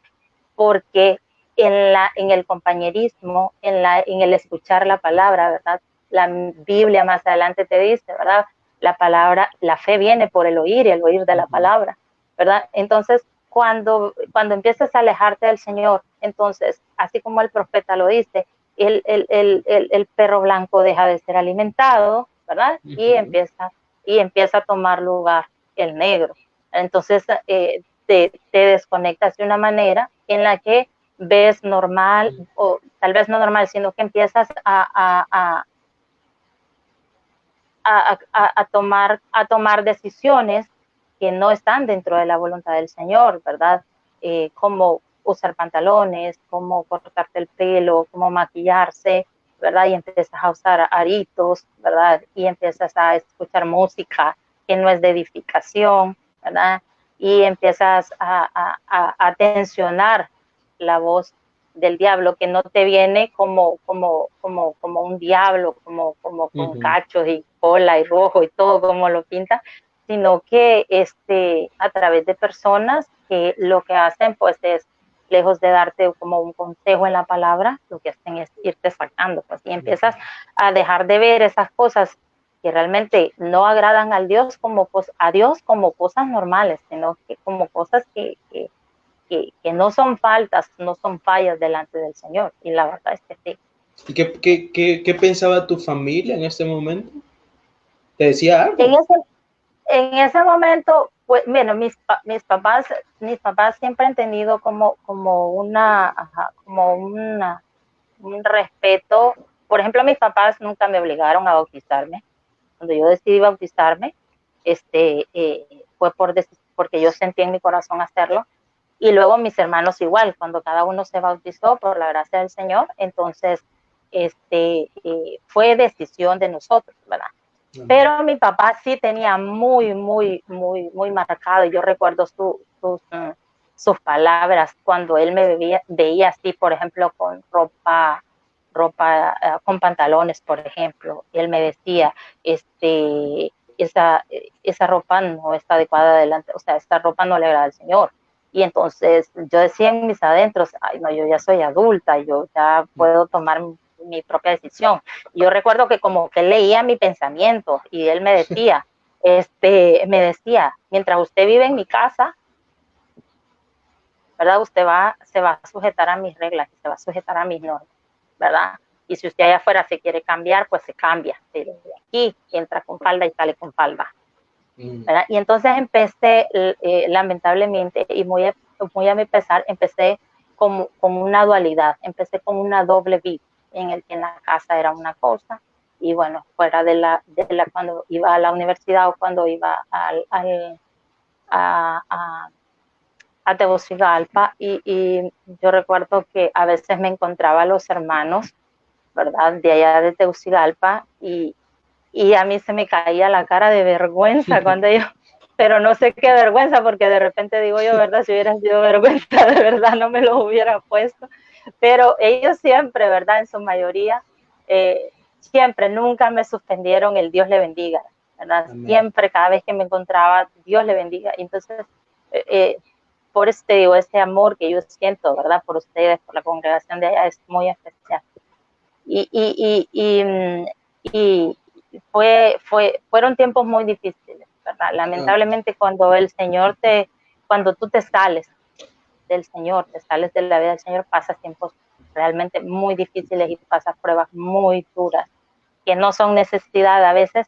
porque en el compañerismo, en el escuchar la palabra, ¿verdad? La Biblia más adelante te dice, ¿verdad? La palabra, la fe viene por el oír y el oír de la palabra, ¿verdad? Entonces, cuando empiezas a alejarte del Señor, entonces, así como el profeta lo dice, el perro blanco deja de ser alimentado, ¿verdad? Y empieza a tomar lugar el negro. Entonces, te desconectas de una manera en la que ves normal, o tal vez no normal, sino que empiezas a tomar decisiones que no están dentro de la voluntad del Señor, ¿verdad? Como usar pantalones, como cortarte el pelo, como maquillarse, ¿verdad? Y empiezas a usar aritos, ¿verdad? Y empiezas a escuchar música que no es de edificación, ¿verdad? Y empiezas a tensionar la voz del diablo, que no te viene como un diablo, como con cachos y cola y rojo y todo como lo pinta, sino que a través de personas que lo que hacen pues es, lejos de darte como un consejo en la palabra, lo que hacen es irte sacando, pues, y empiezas a dejar de ver esas cosas que realmente no agradan a Dios como cosas normales, sino que como cosas que no son faltas, no son fallas delante del Señor. Y la verdad es que sí. ¿Y qué pensaba tu familia en este momento? ¿Te decía algo? En ese momento, pues, bueno, mis papás siempre han tenido como un respeto. Por ejemplo, mis papás nunca me obligaron a bautizarme. Cuando yo decidí bautizarme, fue porque yo sentí en mi corazón hacerlo. Y luego mis hermanos igual, cuando cada uno se bautizó por la gracia del Señor, entonces fue decisión de nosotros, ¿verdad? Pero mi papá sí tenía muy marcado. Yo recuerdo sus palabras cuando él me veía así, por ejemplo, con ropa con pantalones, por ejemplo. Y él me decía, esa ropa no está adecuada delante, o sea, esta ropa no le agrada al Señor. Y entonces yo decía en mis adentros, ay, no, yo ya soy adulta, yo ya puedo tomar mi propia decisión. Yo recuerdo que como que leía mi pensamiento y él me decía, me decía, mientras usted vive en mi casa, ¿verdad? Usted se va a sujetar a mis reglas, se va a sujetar a mis normas, ¿verdad? Y si usted allá afuera se quiere cambiar, pues se cambia, pero de aquí entra con falda y sale con falda, ¿verdad? Y entonces empecé, lamentablemente, y muy a mi pesar, empecé con una dualidad, empecé con una doble vida, en el que en la casa era una cosa, y bueno, fuera cuando iba a la universidad o cuando iba a Tegucigalpa, y yo recuerdo que a veces me encontraba a los hermanos, ¿verdad?, de allá de Tegucigalpa, y a mí se me caía la cara de vergüenza cuando yo, pero no sé qué vergüenza, porque de repente digo yo, ¿verdad?, si hubiera sido vergüenza, de verdad no me lo hubiera puesto, pero ellos siempre, ¿verdad?, en su mayoría, siempre, nunca me suspendieron el Dios le bendiga, ¿verdad? Amén. Siempre, cada vez que me encontraba, Dios le bendiga. Entonces, por eso te digo, ese amor que yo siento, ¿verdad?, por ustedes, por la congregación de allá, es muy especial. Y fueron tiempos muy difíciles, ¿verdad? Lamentablemente, cuando tú te sales del Señor, te sales de la vida del Señor, pasas tiempos realmente muy difíciles y pasas pruebas muy duras, que no son necesidad a veces,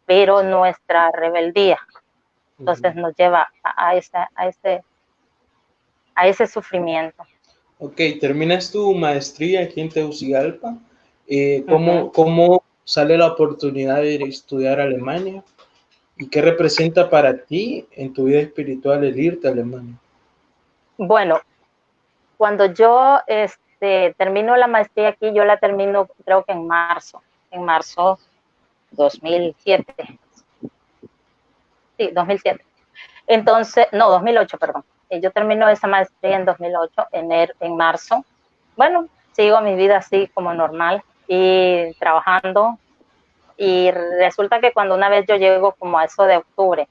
pero nuestra rebeldía, entonces nos lleva a ese sufrimiento. Ok, terminas tu maestría aquí en Tegucigalpa. ¿Cómo sale la oportunidad de ir a estudiar a Alemania? ¿Y qué representa para ti en tu vida espiritual el irte a Alemania? Bueno, cuando yo termino la maestría aquí, yo la termino creo que en marzo 2007. Sí, 2007. Entonces, no, 2008, perdón. Yo termino esa maestría en 2008, en marzo. Bueno, sigo mi vida así como normal y trabajando. Y resulta que cuando una vez yo llego como a eso de octubre,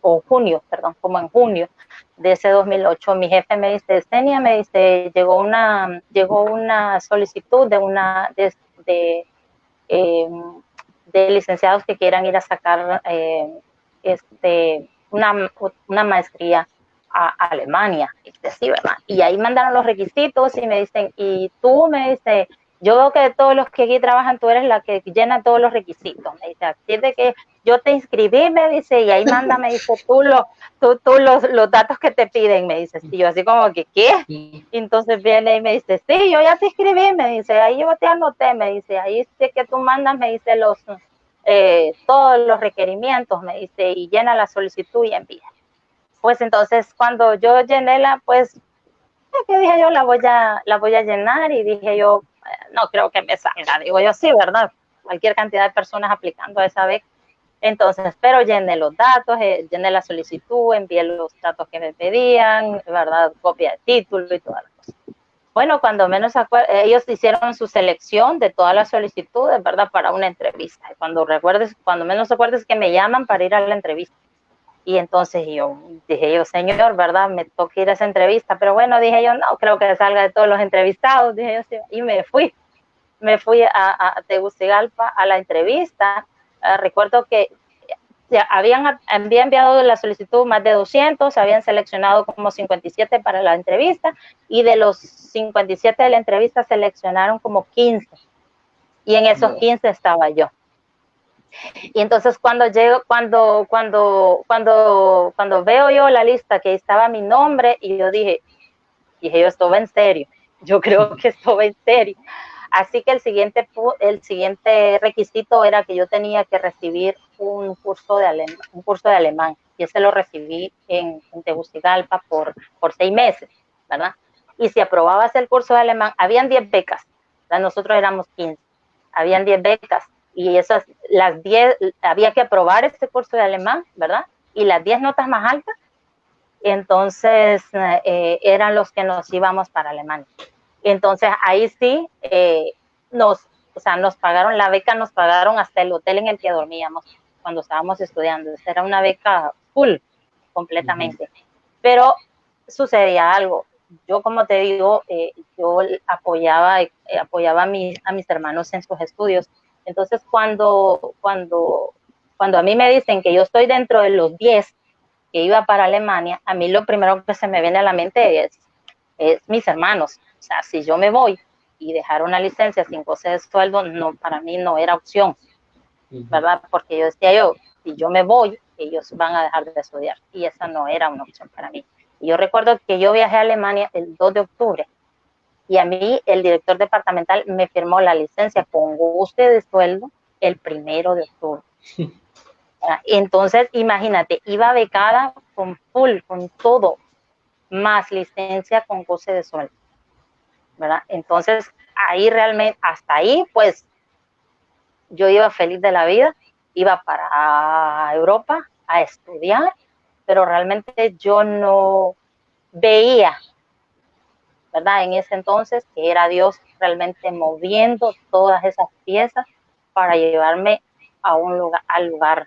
o junio, perdón, como en junio de ese 2008, mi jefe me dice, Stenia, me dice, llegó una solicitud de licenciados que quieran ir a sacar una maestría a Alemania, sí, ¿verdad? Y ahí mandaron los requisitos y me dicen, y tú, me dice, yo veo que de todos los que aquí trabajan, tú eres la que llena todos los requisitos, me dice, así de que yo te inscribí, me dice, y ahí manda, me dice, tú los datos que te piden, me dice, y yo así como que, ¿qué? Y entonces viene y me dice, sí, yo ya te inscribí, me dice, ahí yo te anoté, me dice, ahí es que tú mandas, me dice, todos los requerimientos, me dice, y llena la solicitud y envía. Pues entonces cuando yo llené pues, ¿qué dije yo? La voy a llenar, y dije yo, no creo que me salga, digo yo, sí, ¿verdad? Cualquier cantidad de personas aplicando a esa beca. Entonces, pero llené los datos, llené la solicitud, envié los datos que me pedían, ¿verdad? Copia de título y todas las cosas. Bueno, cuando menos ellos hicieron su selección de todas las solicitudes, ¿verdad? Para una entrevista. Cuando menos recuerdes que me llaman para ir a la entrevista. Y entonces dije yo, señor, ¿verdad? Me toca ir a esa entrevista. Pero bueno, dije yo, no, creo que salga de todos los entrevistados. Dije yo, sí, y me fui a Tegucigalpa a la entrevista. Recuerdo que había enviado la solicitud más de 200, se habían seleccionado como 57 para la entrevista, y de los 57 de la entrevista seleccionaron como 15, y en esos 15 estaba yo. Y entonces cuando veo yo la lista que estaba mi nombre, y yo dije yo, esto va en serio, yo creo que esto va en serio. Así que el siguiente requisito era que yo tenía que recibir un curso de alemán, y ese lo recibí en Tegucigalpa por 6 meses, ¿verdad? Y si aprobabas el curso de alemán, habían 10 becas, ¿verdad? Nosotros éramos 15, habían 10 becas, y las 10, había que aprobar este curso de alemán, ¿verdad? Y las 10 notas más altas, entonces eran los que nos íbamos para Alemania. Entonces ahí sí nos pagaron la beca, nos pagaron hasta el hotel en el que dormíamos cuando estábamos estudiando. Era una beca full, completamente. Pero sucedía algo. Yo, como te digo, yo apoyaba a mis hermanos en sus estudios, Entonces, cuando a mí me dicen que yo estoy dentro de los 10 que iba para Alemania, a mí lo primero que se me viene a la mente es mis hermanos. O sea, si yo me voy y dejar una licencia sin goce de sueldo, no, para mí no era opción, ¿verdad? Porque yo decía si yo me voy, ellos van a dejar de estudiar, y esa no era una opción para mí. Y yo recuerdo que yo viajé a Alemania el 2 de octubre, y a mí el director departamental me firmó la licencia con goce de sueldo el 1 de octubre. Entonces, imagínate, iba becada con full, con todo, más licencia con goce de sueldo, ¿verdad? Entonces, ahí realmente, hasta ahí, pues, yo iba feliz de la vida, iba para Europa a estudiar, pero realmente yo no veía, ¿verdad? En ese entonces, que era Dios realmente moviendo todas esas piezas para llevarme a un lugar, al lugar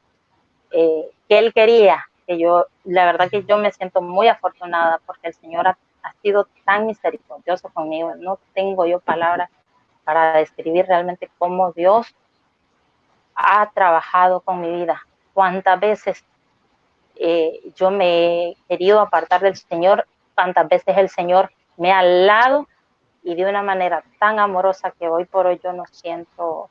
que Él quería. Que yo, la verdad que yo me siento muy afortunada porque el Señor ha sido tan misericordioso conmigo. No tengo yo palabras para describir realmente cómo Dios ha trabajado con mi vida. Cuántas veces yo me he querido apartar del Señor, cuántas veces el Señor me ha alado, y de una manera tan amorosa que hoy por hoy yo no siento,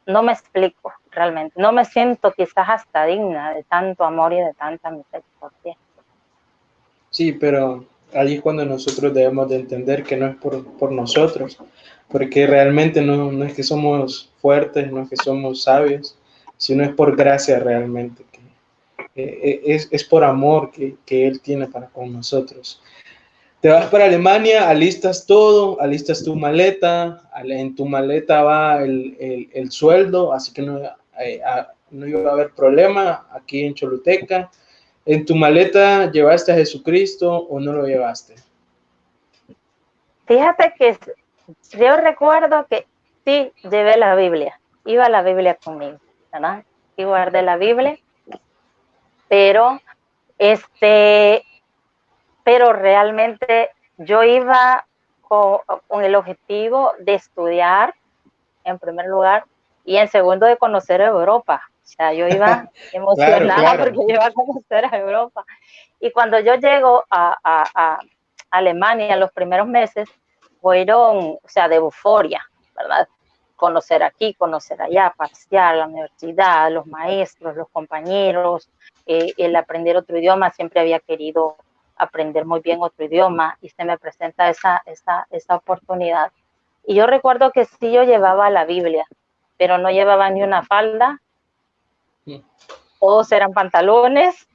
no me explico realmente, no me siento quizás hasta digna de tanto amor y de tanta misericordia. Sí, pero ahí es cuando nosotros debemos de entender que no es por nosotros, porque realmente no es que somos fuertes, no es que somos sabios, sino es por gracia realmente, es por amor que Él tiene para con nosotros. Te vas para Alemania, alistas todo, alistas tu maleta, en tu maleta va el sueldo, así que no iba a haber problema aquí en Choluteca. ¿En tu maleta llevaste a Jesucristo o no lo llevaste? Fíjate que yo recuerdo que sí llevé la Biblia, iba la Biblia conmigo, ¿verdad? Y guardé la Biblia, pero pero realmente yo iba con el objetivo de estudiar en primer lugar, y en segundo de conocer Europa. O sea, yo iba emocionada Claro. porque yo iba a conocer a Europa. Y cuando yo llego a Alemania, los primeros meses fueron, o sea, de euforia, ¿verdad? Conocer aquí, conocer allá, pasear, la universidad, los maestros, los compañeros, el aprender otro idioma. Siempre había querido aprender muy bien otro idioma y se me presenta esa oportunidad. Y yo recuerdo que sí, yo llevaba la Biblia, pero no llevaba ni una falda, todos eran pantalones,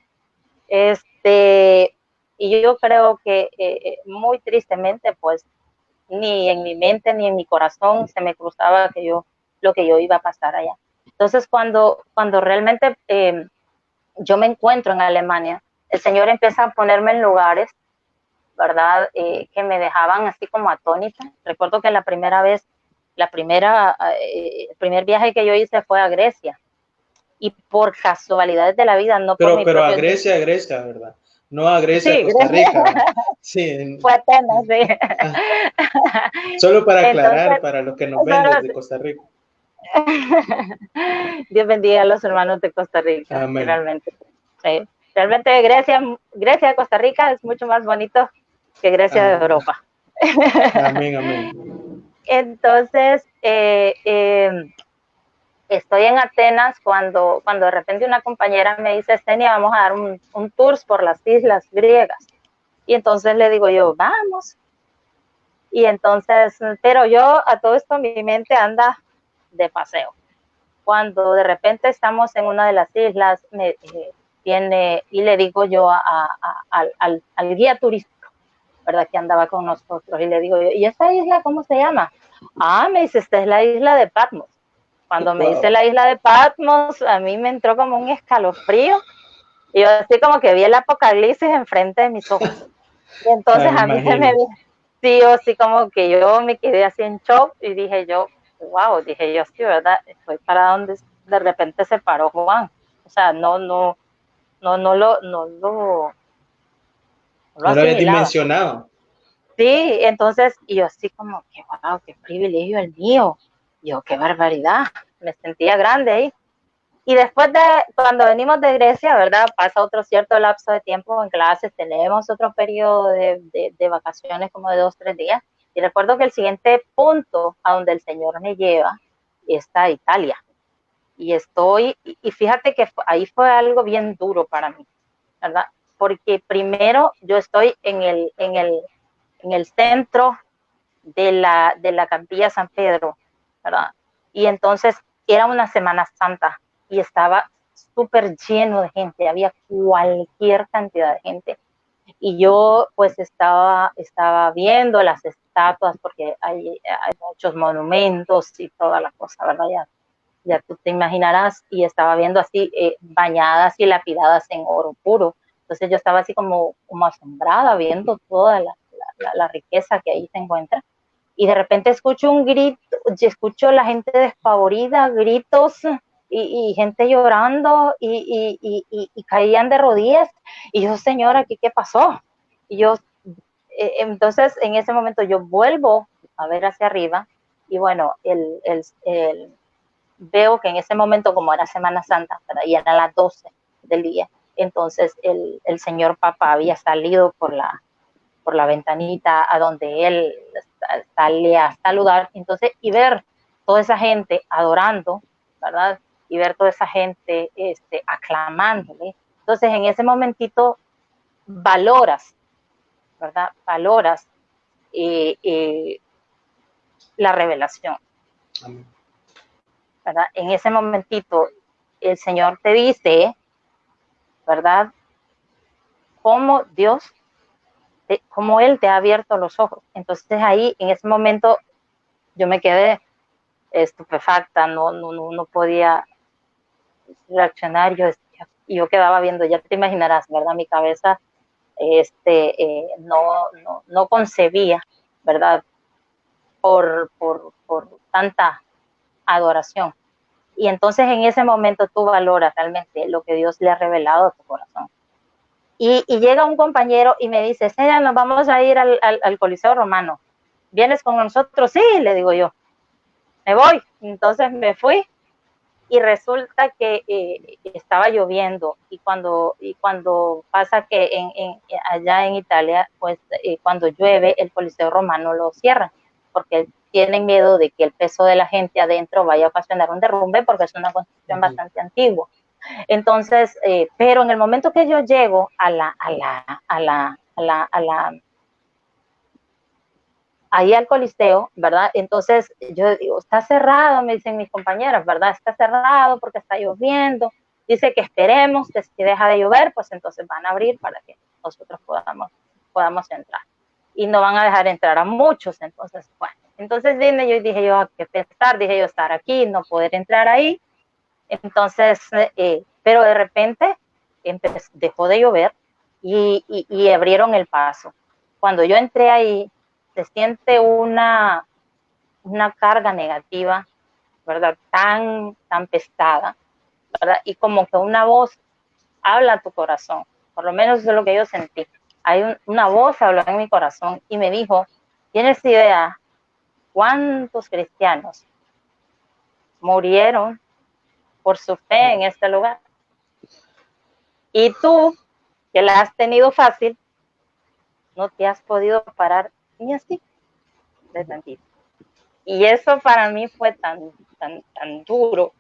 y yo creo que muy tristemente, pues, ni en mi mente ni en mi corazón se me cruzaba lo que yo iba a pasar allá. Entonces, cuando realmente yo me encuentro en Alemania, el Señor empieza a ponerme en lugares, ¿verdad? Que me dejaban así como atónita. Recuerdo que el primer viaje que yo hice fue a Grecia, y por casualidades de la vida, no por mi Pero a propio... Grecia, ¿verdad? No a Grecia, Sí, Costa Rica. Sí. fue Atenas, sí. Solo para aclarar, Entonces, para los que nos ven desde Costa Rica. Dios bendiga a los hermanos de Costa Rica, Amén. realmente. Sí. Realmente Grecia de Costa Rica es mucho más bonito que Grecia de Europa. Amén. Entonces, estoy en Atenas cuando de repente una compañera me dice: Stenia, vamos a dar un tour por las islas griegas. Y entonces le digo yo, vamos. Y entonces, pero yo a todo esto mi mente anda de paseo. Cuando de repente estamos en una de las islas, viene y le digo yo al guía turístico, ¿verdad? Que andaba con nosotros, y le digo yo, ¿y esta isla cómo se llama? Me dice, esta es la isla de Patmos. Cuando me dice la isla de Patmos, a mí me entró como un escalofrío, y yo así como que vi el apocalipsis enfrente de mis ojos. Y entonces a mí se me sí, o sí, como que yo me quedé así en shock, y dije yo, wow, dije yo, sí, ¿verdad? Estoy para donde de repente se paró Juan. O sea, no lo había asimilaba. dimensionado. Sí, entonces, y yo así como que, wow, qué privilegio el mío, Yo, qué barbaridad, me sentía grande ahí. Y después de, cuando venimos de Grecia, ¿verdad? Pasa otro cierto lapso de tiempo en clases, tenemos otro periodo de vacaciones como de 2, 3 días. Y recuerdo que el siguiente punto a donde el Señor me lleva está Italia. Y estoy, y fíjate que ahí fue algo bien duro para mí, ¿verdad? Porque primero yo estoy en el centro de la Capilla San Pedro, ¿verdad? Y entonces era una Semana Santa y estaba súper lleno de gente, había cualquier cantidad de gente. Y yo pues estaba viendo las estatuas porque hay muchos monumentos y toda la cosa, ¿verdad? Ya tú te imaginarás, y estaba viendo así bañadas y lapidadas en oro puro. Entonces yo estaba así como asombrada viendo toda la riqueza que ahí se encuentra. Y de repente escucho un grito, escucho la gente despavorida, gritos y gente llorando y caían de rodillas. Y yo, señora, ¿aquí qué pasó? Y yo, entonces en ese momento yo vuelvo a ver hacia arriba y bueno, veo que en ese momento, como era Semana Santa, ¿verdad? Y eran las 12 del día, entonces el señor Papa había salido por la ventanita a donde él sale a saludar, entonces, y ver toda esa gente adorando, ¿verdad? Y ver toda esa gente aclamándole. Entonces, en ese momentito valoras, ¿verdad? Valoras la revelación, ¿verdad? En ese momentito el Señor te dice, ¿verdad? Cómo Dios, cómo Él te ha abierto los ojos. Entonces ahí, en ese momento, yo me quedé estupefacta, no podía reaccionar, yo quedaba viendo, ya te imaginarás, ¿verdad? Mi cabeza no concebía, ¿verdad? Por tanta adoración. Y entonces en ese momento tú valoras realmente lo que Dios le ha revelado a tu corazón. Y llega un compañero y me dice, Celia, nos vamos a ir al Coliseo Romano. ¿Vienes con nosotros? Sí, le digo yo. Me voy. Entonces me fui y resulta que estaba lloviendo y cuando pasa que allá en Italia, pues cuando llueve el Coliseo Romano lo cierran porque tienen miedo de que el peso de la gente adentro vaya a ocasionar un derrumbe porque es una construcción bastante antigua. Entonces, pero en el momento que yo llego ahí al Coliseo, ¿verdad? Entonces yo digo, está cerrado, me dicen mis compañeras, ¿verdad? Está cerrado porque está lloviendo. Dice que esperemos que si deja de llover, pues entonces van a abrir para que nosotros podamos entrar. Y no van a dejar entrar a muchos, entonces, bueno. Entonces dije yo, qué pesar, dije yo, estar aquí, no poder entrar ahí. Entonces, pero de repente dejó de llover y abrieron el paso. Cuando yo entré ahí, se siente una carga negativa, ¿verdad? Tan pesada, ¿verdad? Y como que una voz habla a tu corazón, por lo menos eso es lo que yo sentí. Una voz habló en mi corazón y me dijo, ¿tienes idea cuántos cristianos murieron por su fe en este lugar? Y tú, que la has tenido fácil, no te has podido parar ni así de tantito. Y eso para mí fue tan duro.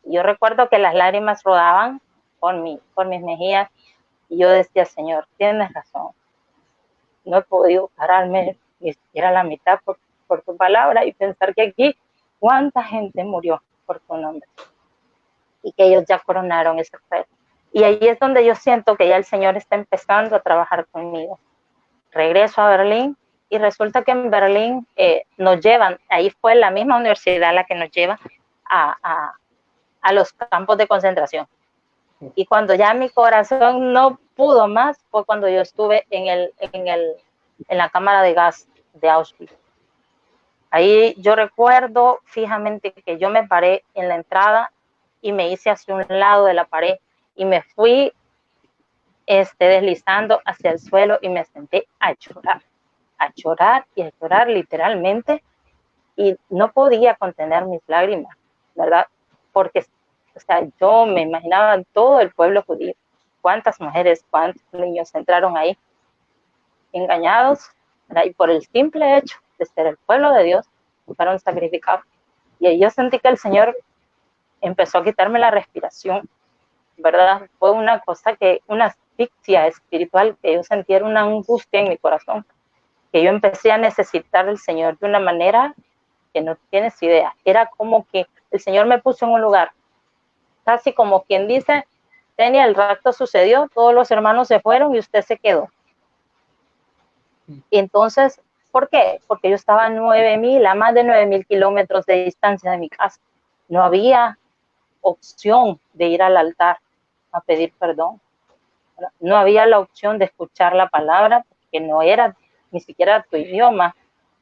Yo recuerdo que las lágrimas rodaban por mis mejillas y yo decía, Señor, tienes razón. No he podido pararme ni siquiera la mitad por tu palabra y pensar que aquí cuánta gente murió por tu nombre y que ellos ya coronaron ese fe. Y ahí es donde yo siento que ya el Señor está empezando a trabajar conmigo. Regreso a Berlín y resulta que en Berlín nos llevan, ahí fue la misma universidad la que nos lleva a los campos de concentración. Y cuando ya mi corazón no pudo más, fue cuando yo estuve en la cámara de gas de Auschwitz. Ahí yo recuerdo fijamente que yo me paré en la entrada y me hice hacia un lado de la pared y me fui deslizando hacia el suelo y me senté a llorar y a llorar literalmente, y no podía contener mis lágrimas, ¿verdad? Porque, o sea, yo me imaginaba todo el pueblo judío, cuántas mujeres, cuántos niños entraron ahí engañados, ¿verdad? Y por el simple hecho de ser el pueblo de Dios, fueron sacrificados. Y ahí yo sentí que el Señor empezó a quitarme la respiración, ¿verdad? Fue una cosa que, una asfixia espiritual que yo sentía, era una angustia en mi corazón, que yo empecé a necesitar del Señor de una manera que no tienes idea. Era como que el Señor me puso en un lugar, casi como quien dice, Tenia, el rapto sucedió, todos los hermanos se fueron y usted se quedó. Y entonces, ¿por qué? Porque yo estaba a 9,000, a más de 9,000 kilómetros de distancia de mi casa. No había opción de ir al altar a pedir perdón. No había la opción de escuchar la palabra, porque no era ni siquiera tu idioma,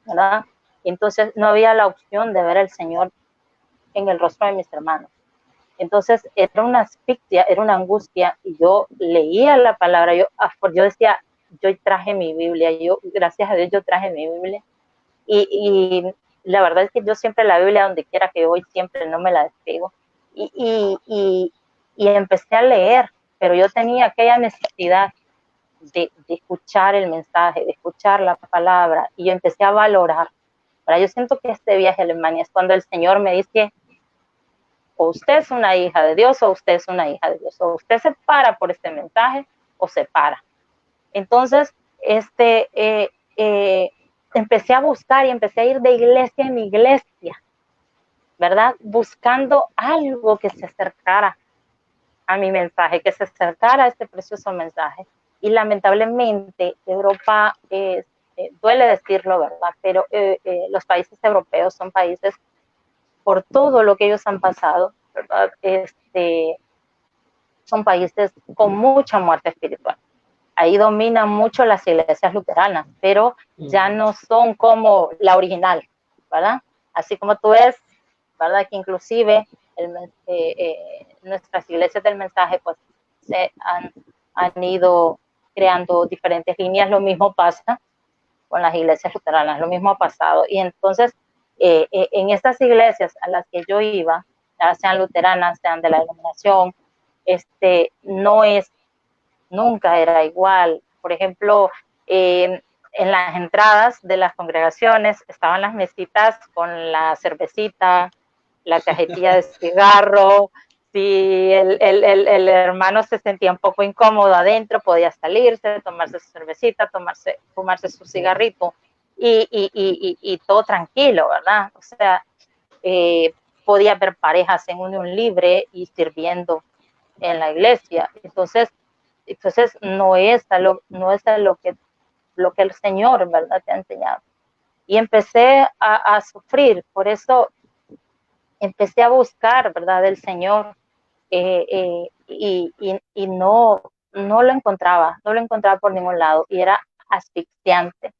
¿verdad? Entonces no había la opción de ver al Señor en el rostro de mis hermanos. Entonces era una asfixia, era una angustia, y yo leía la palabra, yo decía, yo traje mi Biblia, yo, gracias a Dios, yo traje mi Biblia, y la verdad es que yo siempre la Biblia, donde quiera que voy, siempre no me la despego, y empecé a leer, pero yo tenía aquella necesidad de escuchar el mensaje, de escuchar la palabra, y yo empecé a valorar. Ahora, yo siento que este viaje a Alemania es cuando el Señor me dice, o usted es una hija de Dios, o usted es una hija de Dios, o usted se para por este mensaje, o se para. Entonces, empecé a buscar y empecé a ir de iglesia en iglesia, ¿verdad? Buscando algo que se acercara a mi mensaje, que se acercara a este precioso mensaje. Y lamentablemente, Europa, duele decirlo, ¿verdad? Pero los países europeos son países, por todo lo que ellos han pasado, ¿verdad? Son países con mucha muerte espiritual. Ahí dominan mucho las iglesias luteranas, pero ya no son como la original, ¿verdad? Así como tú ves, ¿verdad? Que inclusive nuestras iglesias del mensaje pues se han ido creando diferentes líneas. Lo mismo pasa con las iglesias luteranas, lo mismo ha pasado. Y entonces, en estas iglesias a las que yo iba, ya sean luteranas, sean de la denominación, no es, nunca era igual. Por ejemplo, en las entradas de las congregaciones estaban las mesitas con la cervecita, la cajetilla de cigarro. Si el hermano se sentía un poco incómodo adentro, podía salirse, tomarse su cervecita, fumarse su cigarrito, y todo tranquilo, ¿verdad? O sea, podía haber parejas en unión libre y sirviendo en la iglesia. Entonces no es lo que el Señor, ¿verdad?, te ha enseñado. Y empecé a sufrir, por eso empecé a buscar, ¿verdad?, del Señor, y no lo encontraba, no lo encontraba por ningún lado, y era asfixiante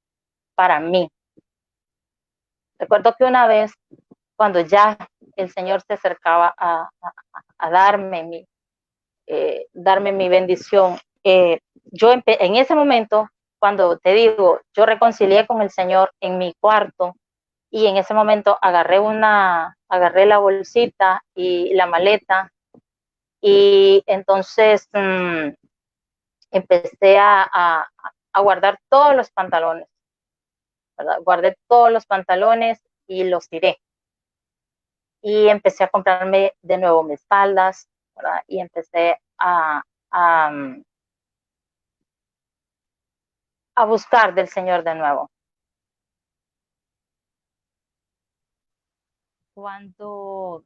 para mí. Recuerdo que una vez, cuando ya el Señor se acercaba a darme mi bendición, yo en ese momento, cuando te digo, yo reconcilié con el Señor en mi cuarto, y en ese momento agarré la bolsita y la maleta, y entonces empecé a guardar todos los pantalones, ¿verdad? Guardé todos los pantalones y los tiré. Y empecé a comprarme de nuevo mis faldas, ¿verdad? Y empecé a buscar del Señor de nuevo. Cuando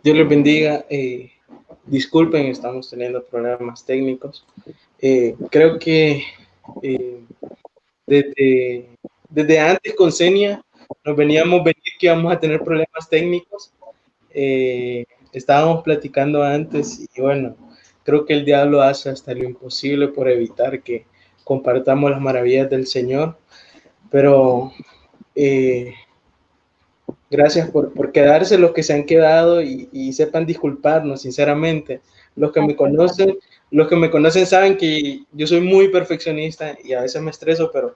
Dios les bendiga. Disculpen, estamos teniendo problemas técnicos. Creo que eh, desde, desde antes con Senia nos veníamos venir que íbamos a tener problemas técnicos. Estábamos platicando antes y bueno, creo que el diablo hace hasta lo imposible por evitar que compartamos las maravillas del Señor, pero gracias por quedarse los que se han quedado y sepan disculparnos, sinceramente. Los que me conocen, los que me conocen saben que yo soy muy perfeccionista y a veces me estreso, pero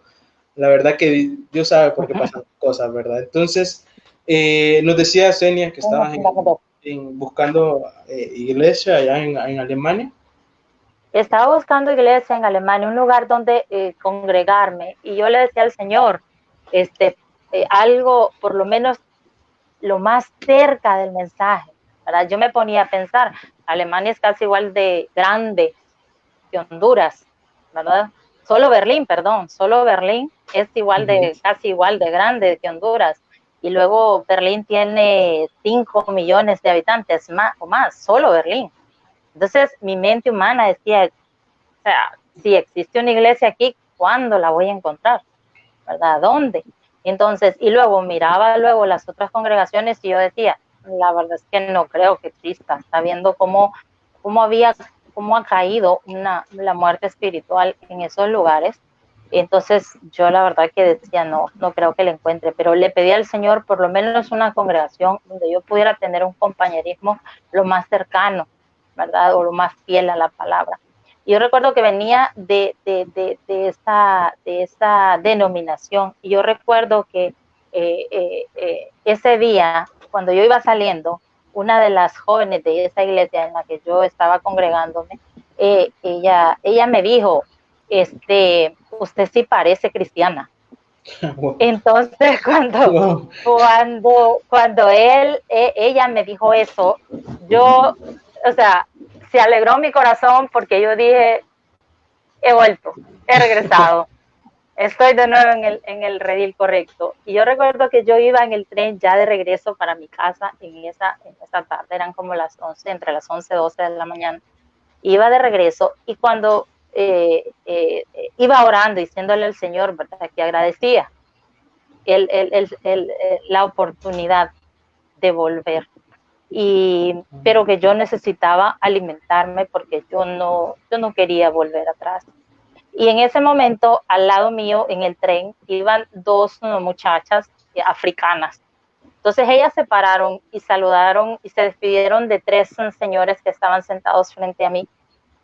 la verdad que Dios sabe por qué pasan cosas, ¿verdad? Entonces, nos decía Senia que estabas buscando iglesia allá en Alemania. Estaba buscando iglesia en Alemania, un lugar donde congregarme, y yo le decía al Señor, algo, por lo menos, lo más cerca del mensaje, ¿verdad? Yo me ponía a pensar, Alemania es casi igual de grande que Honduras, ¿verdad? Solo Berlín es igual de, casi igual de grande que Honduras. Y luego Berlín tiene 5 millones de habitantes más, o más, solo Berlín. Entonces mi mente humana decía, o sea, si existe una iglesia aquí, ¿cuándo la voy a encontrar? ¿Verdad? ¿Dónde? Entonces, y luego miraba luego las otras congregaciones y yo decía, la verdad es que no creo que exista, sabiendo cómo ha caído la muerte espiritual en esos lugares. Entonces yo la verdad que decía, no creo que la encuentre, pero le pedí al Señor por lo menos una congregación donde yo pudiera tener un compañerismo lo más cercano, ¿verdad? O lo más fiel a la palabra. Yo recuerdo que venía de esa denominación, y yo recuerdo que ese día, cuando yo iba saliendo, una de las jóvenes de esa iglesia en la que yo estaba congregándome, ella me dijo, usted sí parece cristiana. Wow. Entonces, cuando ella me dijo eso, yo, o sea, se alegró mi corazón porque yo dije, he vuelto, he regresado, estoy de nuevo en el redil correcto. Y yo recuerdo que yo iba en el tren ya de regreso para mi casa en esa tarde, eran como las 11, entre las 11 y 12 de la mañana. Iba de regreso y cuando iba orando, diciéndole al Señor, ¿verdad?, que agradecía la oportunidad de volver. Pero que yo necesitaba alimentarme porque yo no quería volver atrás. Y en ese momento, al lado mío, en el tren, iban dos muchachas africanas. Entonces ellas se pararon y saludaron y se despidieron de tres señores que estaban sentados frente a mí.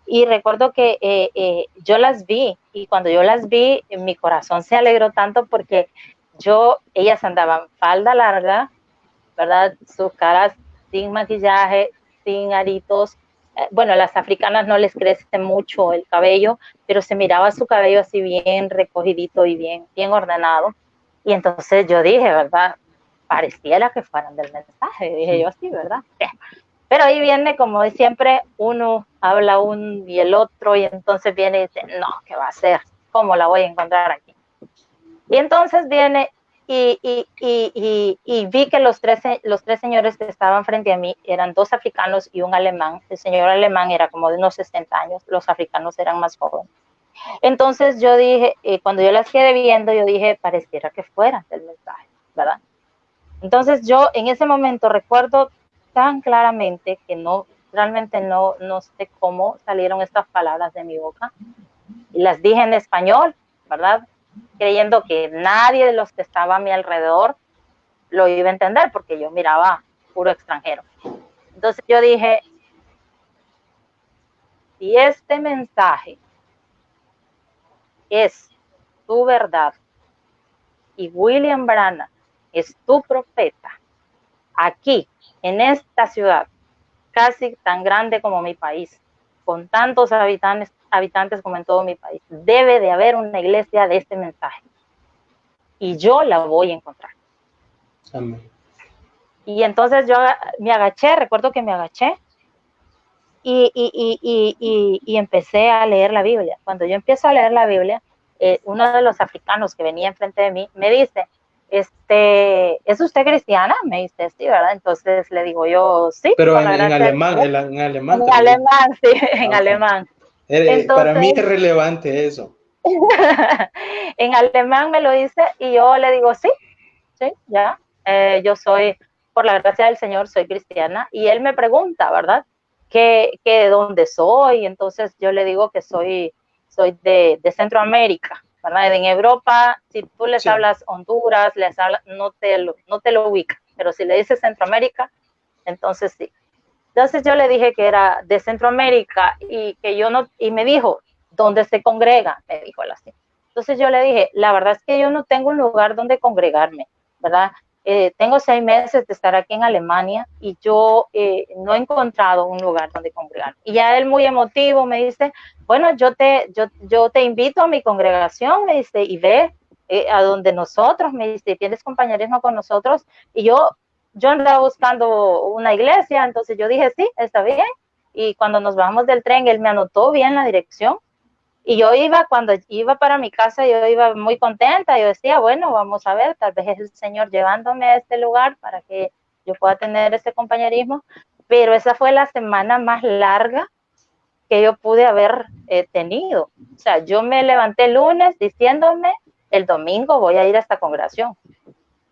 Y recuerdo que yo las vi, y cuando yo las vi, mi corazón se alegró tanto porque ellas andaban falda larga, ¿verdad? Sus caras sin maquillaje, sin aritos. Bueno, a las africanas no les crece mucho el cabello, pero se miraba su cabello así bien recogidito y bien ordenado. Y entonces yo dije, ¿verdad? Pareciera que fueran del mensaje, dije yo así, ¿verdad? Pero ahí viene, como de siempre, uno habla y el otro, y entonces viene y dice, no, ¿qué va a hacer? ¿Cómo la voy a encontrar aquí? Y entonces viene y vi que los tres señores que estaban frente a mí eran dos africanos y un alemán. El señor alemán era como de unos 60 años, los africanos eran más jóvenes. Entonces yo dije, cuando yo las quedé viendo, yo dije, pareciera que fueran del mensaje, ¿verdad? Entonces yo en ese momento recuerdo tan claramente que realmente no sé cómo salieron estas palabras de mi boca, y las dije en español, ¿verdad?, creyendo que nadie de los que estaba a mi alrededor lo iba a entender porque yo miraba puro extranjero. Entonces yo dije, si este mensaje es tu verdad y William Branham es tu profeta, aquí, en esta ciudad, casi tan grande como mi país, con tantos habitantes como en todo mi país, debe de haber una iglesia de este mensaje. Y yo la voy a encontrar. Amén. Y entonces yo me agaché, recuerdo que me agaché y empecé a leer la Biblia. Cuando yo empiezo a leer la Biblia, uno de los africanos que venía enfrente de mí me dice, ¿es usted cristiana? Me dice, sí, ¿verdad? Entonces le digo yo, sí, Pero con la gracia del alemán, Señor. en alemán En te lo digo. alemán, sí, en Ah, ok. alemán. Para Entonces, mí es relevante eso. en alemán me lo dice y yo le digo, sí, sí, ya. Yo soy, por la gracia del Señor, soy cristiana. Y él me pregunta, ¿verdad? Que de dónde soy. Entonces yo le digo que soy de Centroamérica, ¿verdad? En Europa, si tú les Sí. hablas Honduras, les hablas, no te lo ubica. Pero si le dices Centroamérica, entonces sí. Entonces yo le dije que era de Centroamérica y que yo no, y me dijo, ¿dónde se congrega? Me dijo él así. Entonces yo le dije, la verdad es que yo no tengo un lugar donde congregarme, ¿verdad? Tengo 6 meses de estar aquí en Alemania y yo no he encontrado un lugar donde congregarme. Y ya él muy emotivo me dice, bueno, yo te invito a mi congregación, me dice, y ve a donde nosotros, me dice, tienes compañerismo con nosotros. Y yo andaba buscando una iglesia, entonces yo dije, sí, está bien. Y cuando nos bajamos del tren, él me anotó bien la dirección. Y yo iba, cuando iba para mi casa, yo iba muy contenta. Yo decía, bueno, vamos a ver, tal vez es el Señor llevándome a este lugar para que yo pueda tener ese compañerismo. Pero esa fue la semana más larga que yo pude haber tenido. O sea, yo me levanté el lunes diciéndome, el domingo voy a ir a esta congregación.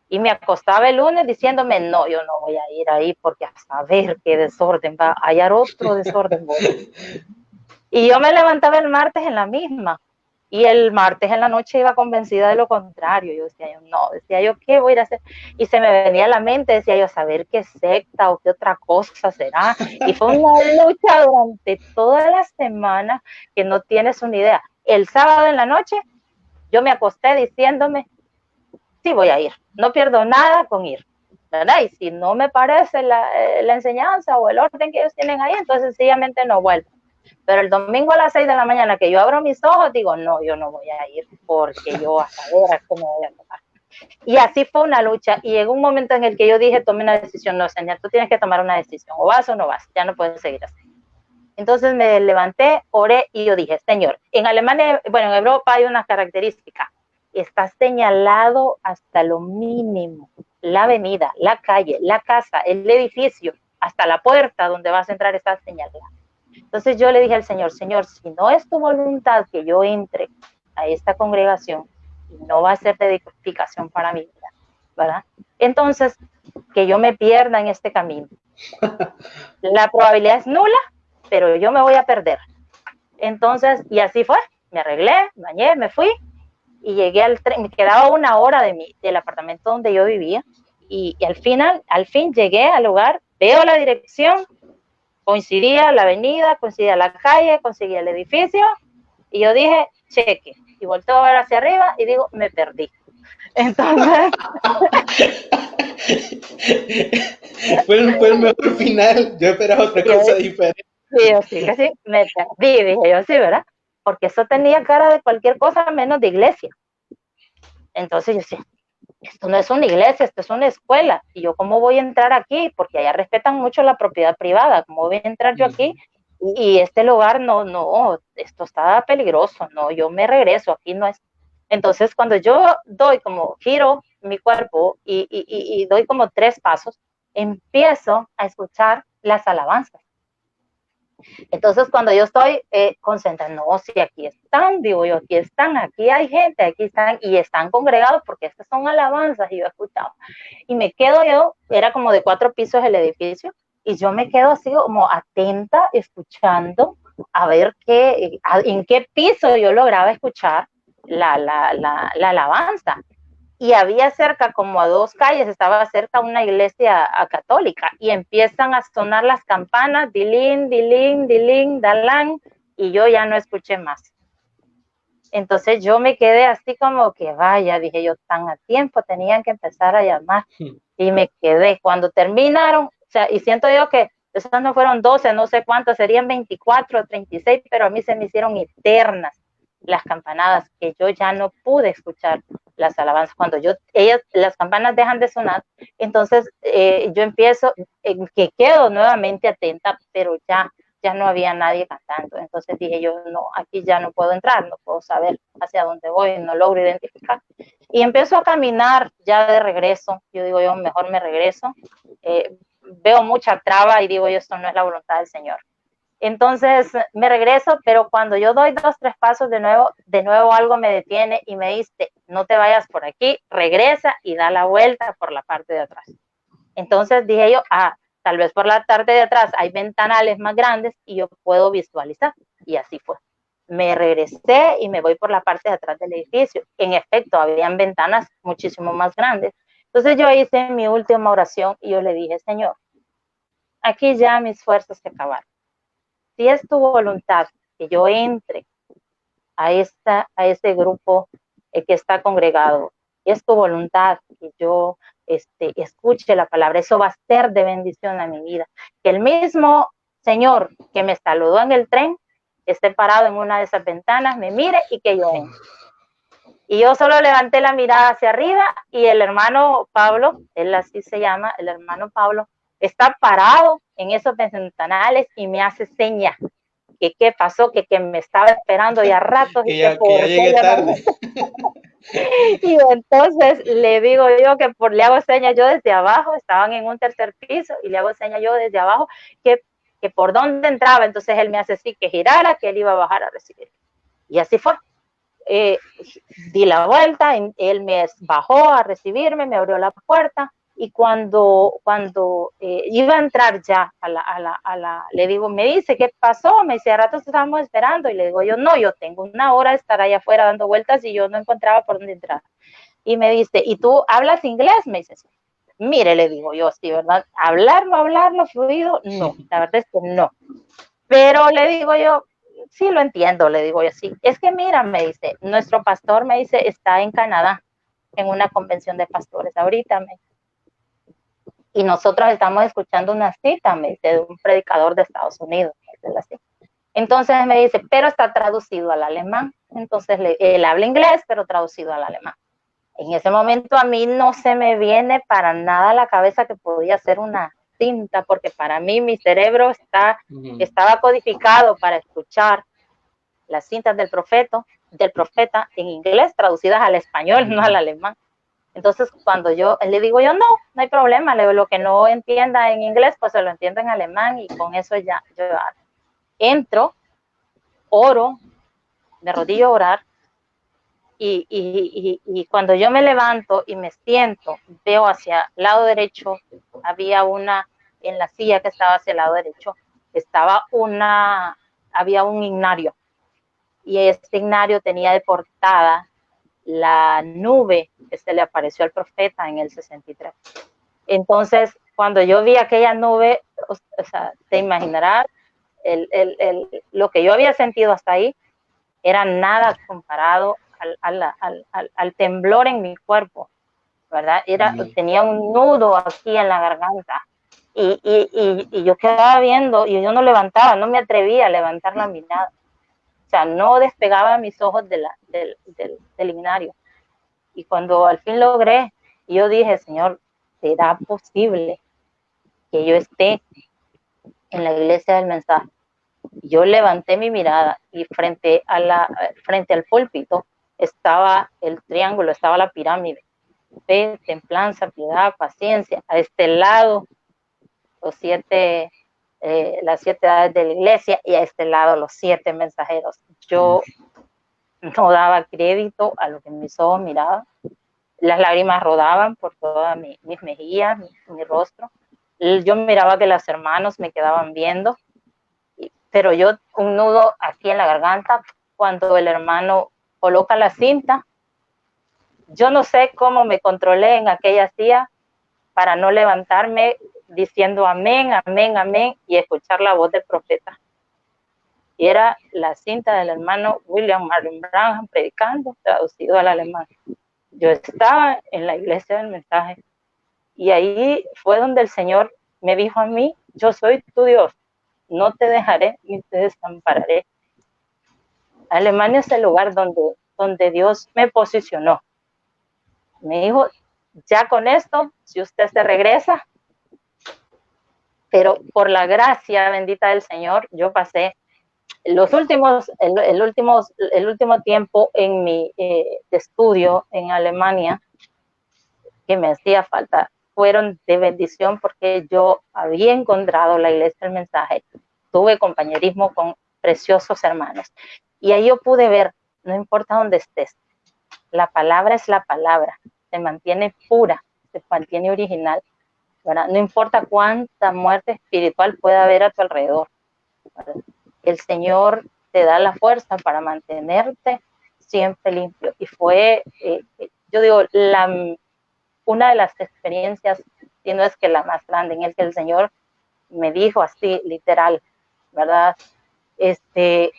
Y me acostaba el lunes diciéndome, no, yo no voy a ir ahí porque a saber qué desorden va a hallar otro desorden. Y yo me levantaba el martes en la misma. Y el martes en la noche iba convencida de lo contrario. Yo decía, yo no, decía yo, ¿qué voy a ir a hacer? Y se me venía a la mente, decía yo, a saber qué secta o qué otra cosa será. Y fue una lucha durante toda la semana que no tienes una idea. El sábado en la noche yo me acosté diciéndome, sí voy a ir, no pierdo nada con ir, ¿verdad? Y si no me parece la enseñanza o el orden que ellos tienen ahí, entonces sencillamente no vuelvo. Pero el domingo a las 6 de la mañana que yo abro mis ojos, digo, no, yo no voy a ir porque yo a saber a qué me voy a tocar. Y así fue una lucha. Y llegó un momento en el que yo dije, tome una decisión, no, señor, tú tienes que tomar una decisión, o vas o no vas, ya no puedes seguir así. Entonces me levanté, oré y yo dije, Señor, en Alemania, bueno, en Europa hay una característica, está señalado hasta lo mínimo, la avenida, la calle, la casa, el edificio, hasta la puerta donde vas a entrar está señalada. Entonces yo le dije al Señor, Señor, si no es tu voluntad que yo entre a esta congregación, no va a ser de edificación para mi vida, ¿verdad? Entonces, que yo me pierda en este camino. La probabilidad es nula, pero yo me voy a perder. Entonces, y así fue, me arreglé, bañé, me fui y llegué al tren, me quedaba 1 hora del apartamento donde yo vivía y al fin llegué al lugar, veo la dirección, coincidía la avenida, coincidía la calle, coincidía el edificio y yo dije, cheque, y volteo a ver hacia arriba y digo, me perdí. Entonces... fue el mejor final, yo esperaba otra yo, cosa diferente. sí, yo sí, que sí, me perdí, dije yo, sí, ¿verdad? Porque eso tenía cara de cualquier cosa menos de iglesia. Entonces yo decía, esto no es una iglesia, esto es una escuela. Y yo, ¿cómo voy a entrar aquí? Porque allá respetan mucho la propiedad privada. ¿Cómo voy a entrar yo aquí? Y este lugar, no, esto está peligroso. No, yo me regreso, aquí no es. Entonces, cuando yo doy como giro mi cuerpo y doy como 3 pasos, empiezo a escuchar las alabanzas. Entonces, cuando yo estoy concentrada, no, si aquí están, digo yo, aquí están, aquí hay gente, aquí están, y están congregados porque estas son alabanzas, y yo he escuchado. Y me quedo yo, era como de 4 pisos el edificio, y yo me quedo así como atenta, escuchando, a ver en qué piso yo lograba escuchar la alabanza. Y había cerca, como a 2 calles, estaba cerca una iglesia católica y empiezan a sonar las campanas, dilín, dilín, dilín, dalán, y yo ya no escuché más. Entonces yo me quedé así como que vaya, dije yo, tan a tiempo tenían que empezar a llamar, y me quedé. Cuando terminaron, o sea, y siento yo que esas no fueron 12, no sé cuántas, serían 24, 36, pero a mí se me hicieron eternas las campanadas, que yo ya no pude escuchar las alabanzas. Cuando las campanas dejan de sonar, entonces yo empiezo, que quedo nuevamente atenta, pero ya no había nadie cantando. Entonces dije yo, no, aquí ya no puedo entrar, no puedo saber hacia dónde voy, no logro identificar. Y empiezo a caminar ya de regreso. Yo digo, yo mejor me regreso. Veo mucha traba y digo, yo, esto no es la voluntad del Señor. Entonces me regreso, pero cuando yo doy 2, 3 pasos de nuevo algo me detiene y me dice, no te vayas por aquí, regresa y da la vuelta por la parte de atrás. Entonces dije yo, tal vez por la parte de atrás hay ventanales más grandes y yo puedo visualizar. Y así fue. Me regresé y me voy por la parte de atrás del edificio. En efecto, habían ventanas muchísimo más grandes. Entonces yo hice mi última oración y yo le dije, Señor, aquí ya mis fuerzas se acabaron. Si es tu voluntad que yo entre a ese grupo que está congregado, es tu voluntad que yo escuche la palabra, eso va a ser de bendición a mi vida. Que el mismo Señor que me saludó en el tren esté parado en una de esas ventanas, me mire y que yo entre. Y yo solo levanté la mirada hacia arriba y el hermano Pablo, él así se llama, el hermano Pablo, está parado en esos ventanales y me hace señas que qué pasó, que me estaba esperando ya ratos y que ya llegué tarde. Y entonces le digo yo que le hago señas yo desde abajo, estaban en un tercer piso y le hago señas yo desde abajo que por dónde entraba. Entonces él me hace así que girara, que él iba a bajar a recibir. Y así fue. Di la vuelta, él me bajó a recibirme, me abrió la puerta y cuando iba a entrar ya le digo, me dice, ¿qué pasó? Me dice, a rato estábamos esperando y le digo yo, no, yo tengo una hora de estar allá afuera dando vueltas y yo no encontraba por dónde entrar. Y me dice, ¿y tú hablas inglés? Me dice, mire, le digo yo, sí, ¿verdad? Hablarlo fluido, no, la verdad es que no. Pero le digo yo, sí lo entiendo, le digo yo, sí. Es que mira, me dice, nuestro pastor, me dice, está en Canadá, en una convención de pastores ahorita, y nosotros estamos escuchando una cita, me dice, de un predicador de Estados Unidos. Entonces me dice, pero está traducido al alemán. Entonces él habla inglés, pero traducido al alemán. En ese momento a mí no se me viene para nada a la cabeza que podía ser una cinta, porque para mí mi cerebro estaba codificado para escuchar las cintas del profeta en inglés traducidas al español, no al alemán. Entonces cuando yo le digo yo, no hay problema, lo que no entienda en inglés, pues se lo entiendo en alemán y con eso ya yo entro, oro, me arrodillo a orar y cuando yo me levanto y me siento, veo hacia el lado derecho, había en la silla que estaba hacia el lado derecho, había un ignario y este ignario tenía de portada la nube que se le apareció al profeta en el 63. Entonces, cuando yo vi aquella nube, o sea, te imaginarás, lo que yo había sentido hasta ahí era nada comparado al temblor en mi cuerpo, ¿verdad? Tenía un nudo aquí en la garganta y yo quedaba viendo y yo no levantaba, no me atrevía a levantar la mirada. O sea, no despegaba mis ojos del ignario. Y cuando al fin logré, yo dije, Señor, ¿será posible que yo esté en la iglesia del mensaje? Yo levanté mi mirada y frente al púlpito estaba el triángulo, estaba la pirámide. Fe, templanza, piedad, paciencia. A este lado, las 7 edades de la iglesia y a este lado los 7 mensajeros. Yo no daba crédito a lo que mis ojos miraban. Las lágrimas rodaban por todas mis mejillas, mi rostro. Yo miraba que los hermanos me quedaban viendo, pero yo un nudo aquí en la garganta cuando el hermano coloca la cinta. Yo no sé cómo me controlé en aquella silla para no levantarme diciendo amén, amén, amén y escuchar la voz del profeta. Y era la cinta del hermano William Marion Branham predicando, traducido al alemán. Yo estaba en la iglesia del mensaje y ahí fue donde el Señor me dijo a mí, yo soy tu Dios, no te dejaré ni te desampararé. Alemania es el lugar donde Dios me posicionó. Me dijo, ya con esto, si usted se regresa, pero por la gracia bendita del Señor, yo pasé el último tiempo en mi de estudio en Alemania, que me hacía falta, fueron de bendición porque yo había encontrado la iglesia del mensaje, tuve compañerismo con preciosos hermanos y ahí yo pude ver, no importa dónde estés, la palabra es la palabra, se mantiene pura, se mantiene original, ¿verdad? No importa cuánta muerte espiritual pueda haber a tu alrededor, ¿verdad? El Señor te da la fuerza para mantenerte siempre limpio. Y fue, yo digo, una de las experiencias, si no es que la más grande, en el que el Señor me dijo así, literal, ¿verdad? Te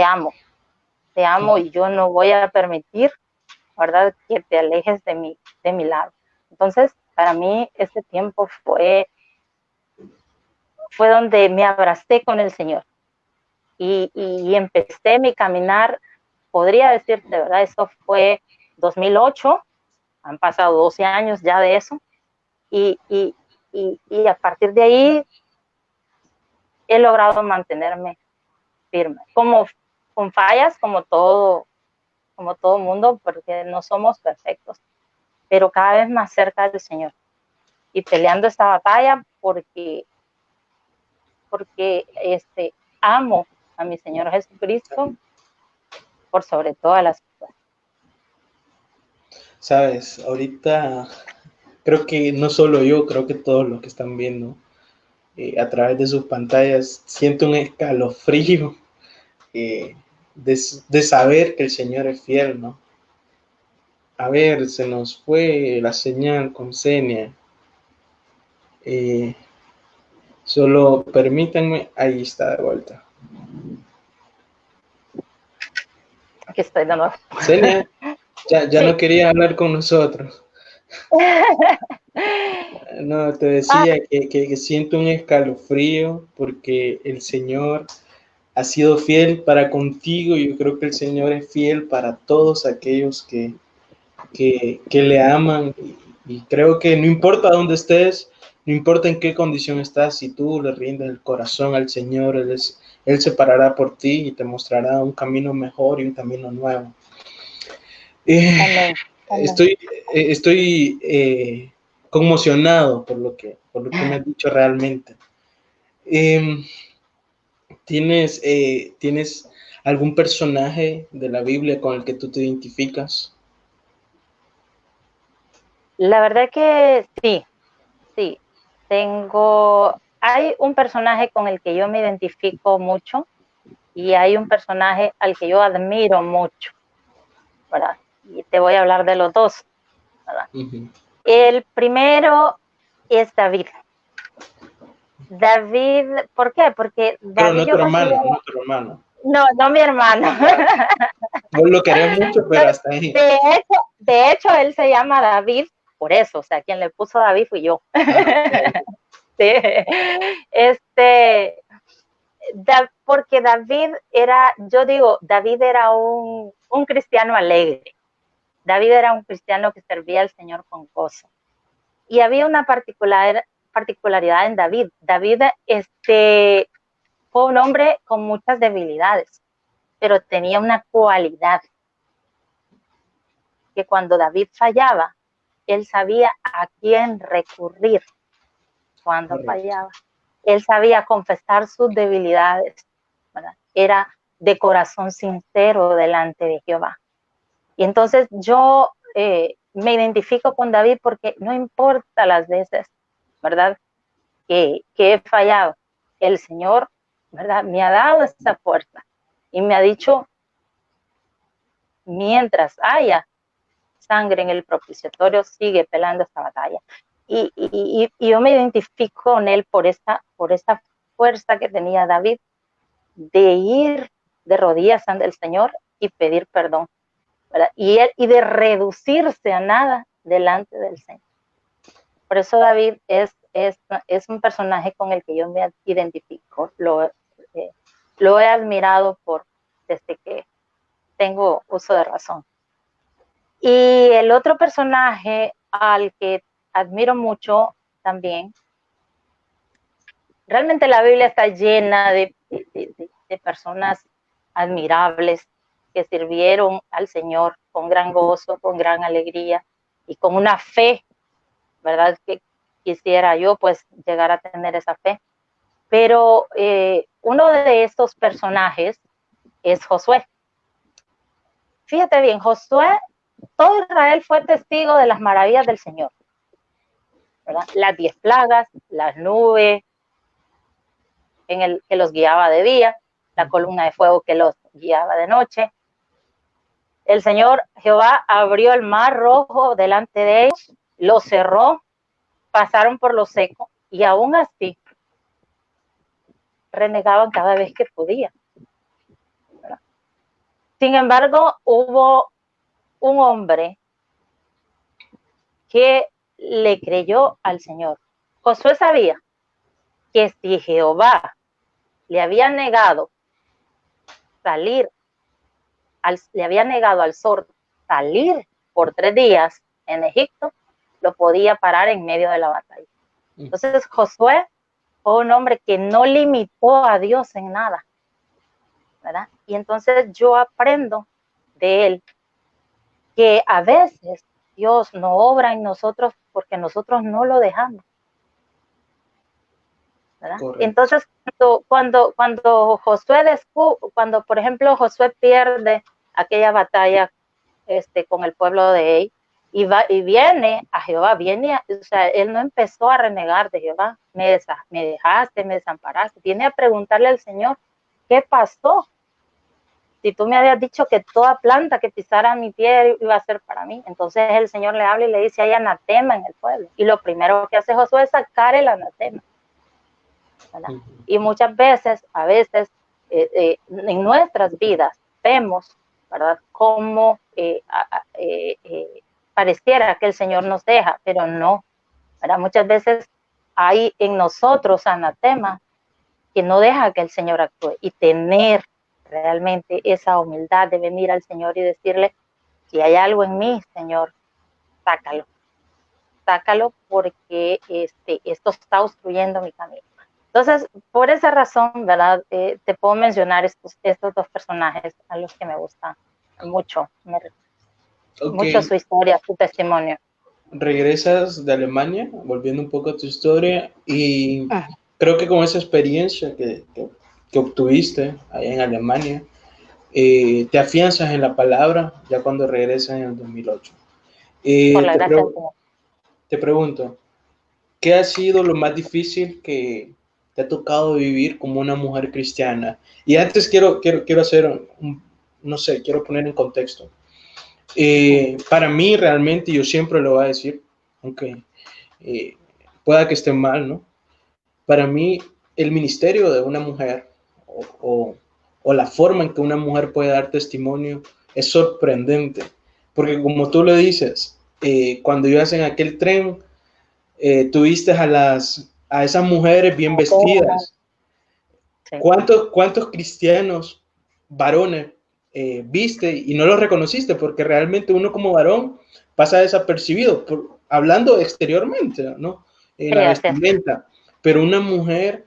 amo y yo no voy a permitir, ¿verdad?, que te alejes de mi lado. Entonces, para mí, este tiempo fue donde me abracé con el Señor y empecé mi caminar, podría decirte, ¿verdad? Eso fue 2008, han pasado 12 años ya de eso, y a partir de ahí he logrado mantenerme firme, como con fallas, como todo mundo, porque no somos perfectos, pero cada vez más cerca del Señor y peleando esta batalla porque amo a mi Señor Jesucristo por sobre todas las cosas. Sabes, ahorita creo que no solo yo, creo que todos los que están viendo a través de sus pantallas siento un escalofrío de saber que el Señor es fiel, ¿no? A ver, se nos fue la señal con Senia. Solo permítanme, ahí está de vuelta. Aquí estoy de nuevo. Senia, ya Sí. no quería hablar con nosotros. No, te decía que siento un escalofrío porque el Señor ha sido fiel para contigo y yo creo que el Señor es fiel para todos aquellos que le aman y creo que no importa dónde estés, no importa en qué condición estás, si tú le rindes el corazón al Señor, Él se parará por ti y te mostrará un camino mejor y un camino nuevo. Amén. Estoy conmocionado por lo que me has dicho realmente. ¿Tienes algún personaje de la Biblia con el que tú te identificas? La verdad que sí. Hay un personaje con el que yo me identifico mucho y hay un personaje al que yo admiro mucho, ¿verdad? Y te voy a hablar de los dos, ¿verdad? Uh-huh. El primero es David. David, ¿por qué? Porque David, pero no tu hermano, no tu hermano. No mi hermano. Vos lo querés mucho, pero hasta ahí. De hecho, él se llama David por eso, o sea, quien le puso David fui yo. Okay. Sí. Porque David era un cristiano alegre. David era un cristiano que servía al Señor con gozo. Y había una particularidad en David. David fue un hombre con muchas debilidades, pero tenía una cualidad, que cuando David fallaba, él sabía a quién recurrir cuando fallaba. Él sabía confesar sus debilidades, ¿verdad? Era de corazón sincero delante de Jehová. Y entonces yo me identifico con David porque no importa las veces, ¿verdad?, que he fallado, el Señor, ¿verdad?, me ha dado esa fuerza y me ha dicho, mientras haya sangre en el propiciatorio, sigue peleando esta batalla. Y yo me identifico con él por esta fuerza que tenía David de ir de rodillas ante el Señor y pedir perdón, ¿verdad? Y de reducirse a nada delante del Señor. Por eso David es un personaje con el que yo me identifico. Lo he admirado desde que tengo uso de razón. Y el otro personaje al que admiro mucho también realmente la Biblia está llena de personas admirables que sirvieron al Señor con gran gozo, con gran alegría y con una fe, ¿verdad? Que quisiera yo pues llegar a tener esa fe. Pero uno de estos personajes es Josué. Fíjate bien, Josué, todo Israel fue testigo de las maravillas del Señor, ¿verdad? Las 10 plagas, las nubes que los guiaba de día, la columna de fuego que los guiaba de noche. El Señor Jehová abrió el mar rojo delante de ellos, lo cerró, pasaron por lo seco y aún así renegaban cada vez que podían. Sin embargo, hubo un hombre que le creyó al Señor. Josué sabía que si Jehová le había negado le había negado al sol salir por 3 días en Egipto, lo podía parar en medio de la batalla. Entonces Josué fue un hombre que no limitó a Dios en nada, ¿verdad? Y entonces yo aprendo de él que a veces Dios no obra en nosotros porque nosotros no lo dejamos, ¿verdad? Entonces cuando Josué cuando por ejemplo Josué pierde aquella batalla con el pueblo de Ei, y viene a Jehová, o sea, él no empezó a renegar de Jehová, me dejaste, me desamparaste, viene a preguntarle al Señor, ¿qué pasó? Si tú me habías dicho que toda planta que pisara mi pie iba a ser para mí. Entonces el Señor le habla y le dice, hay anatema en el pueblo. Y lo primero que hace Josué es sacar el anatema, ¿verdad? Y muchas veces, en nuestras vidas vemos, ¿verdad?, cómo pareciera que el Señor nos deja, pero no, ¿verdad? Muchas veces hay en nosotros anatema que no deja que el Señor actúe, y tener realmente esa humildad de venir al Señor y decirle, si hay algo en mí, Señor, sácalo porque esto está obstruyendo mi camino. Entonces, por esa razón, ¿verdad? Te puedo mencionar estos 2 personajes a los que me gustan mucho, mucho su historia, su testimonio. Regresas de Alemania, volviendo un poco a tu historia, y creo que con esa experiencia que obtuviste allá en Alemania, te afianzas en la palabra ya cuando regresas en el 2008. Te pregunto, ¿qué ha sido lo más difícil que te ha tocado vivir como una mujer cristiana? Y antes quiero hacer no sé, quiero poner en contexto. Para mí realmente, yo siempre lo voy a decir, aunque pueda que esté mal, ¿no? Para mí, el ministerio de una mujer o la forma en que una mujer puede dar testimonio es sorprendente. Porque como tú lo dices, cuando ibas en aquel tren, tuviste a esas mujeres bien vestidas. ¿Cuántos cristianos varones viste y no los reconociste? Porque realmente uno como varón pasa desapercibido, hablando exteriormente, ¿no? En la vestimenta. Pero una mujer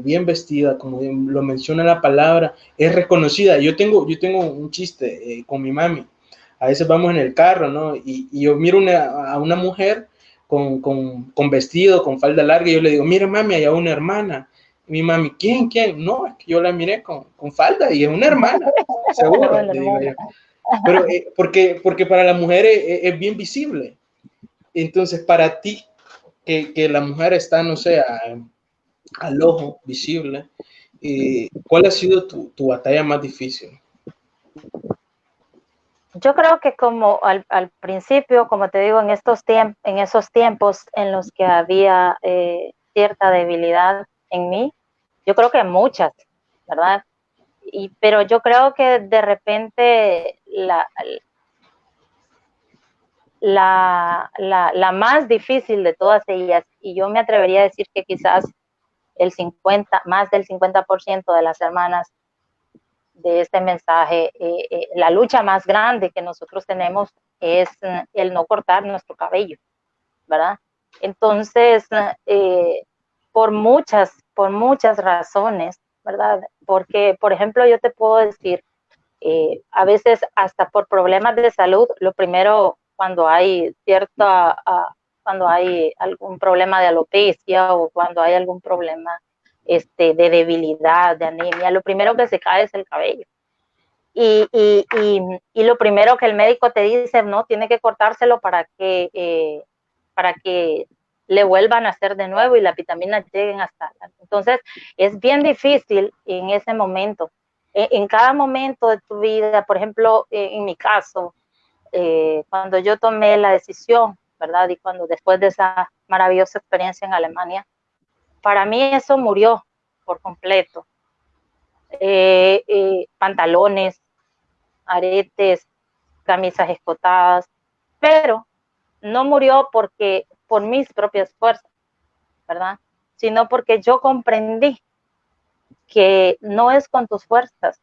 bien vestida, como lo menciona la palabra, es reconocida. Yo tengo un chiste con mi mami. A veces vamos en el carro, ¿no? Y yo miro a una mujer con vestido, con falda larga, y yo le digo, mira mami, allá una hermana. Y mi mami, ¿quién? No, es que yo la miré con falda y es una hermana, seguro, le digo yo. Pero porque para las mujeres es bien visible. Entonces, para ti, que la mujer está, no sé, al ojo visible, ¿cuál ha sido tu batalla más difícil? Yo creo que como al principio, como te digo, en esos tiempos en los que había cierta debilidad en mí, yo creo que muchas, ¿verdad? Pero yo creo que de repente la más difícil de todas ellas, y yo me atrevería a decir que quizás más del 50% de las hermanas de este mensaje, la lucha más grande que nosotros tenemos es el no cortar nuestro cabello, ¿verdad? Entonces, por muchas razones, ¿verdad? Porque, por ejemplo, yo te puedo decir, a veces hasta por problemas de salud, lo primero cuando hay cuando hay algún problema de alopecia o cuando hay algún problema de debilidad, de anemia, lo primero que se cae es el cabello. Y lo primero que el médico te dice, no, tiene que cortárselo para que le vuelvan a hacer de nuevo y las vitaminas lleguen hasta. Entonces, es bien difícil en ese momento. En cada momento de tu vida, por ejemplo, en mi caso, cuando yo tomé la decisión, ¿verdad? Y cuando después de esa maravillosa experiencia en Alemania, para mí eso murió por completo. Pantalones, aretes, camisas escotadas, pero no murió por mis propias fuerzas, ¿verdad? Sino porque yo comprendí que no es con tus fuerzas,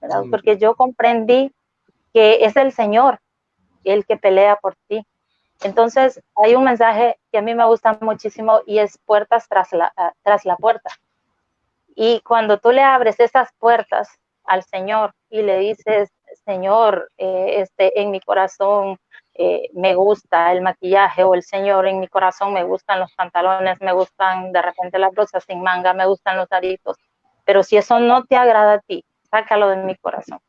¿verdad? Porque yo comprendí que es el Señor el que pelea por ti. Entonces, hay un mensaje que a mí me gusta muchísimo y es puertas tras la puerta. Y cuando tú le abres esas puertas al Señor y le dices, Señor, en mi corazón me gusta el maquillaje, o el Señor, en mi corazón me gustan los pantalones, me gustan de repente las blusas sin manga, me gustan los aritos, pero si eso no te agrada a ti, sácalo de mi corazón,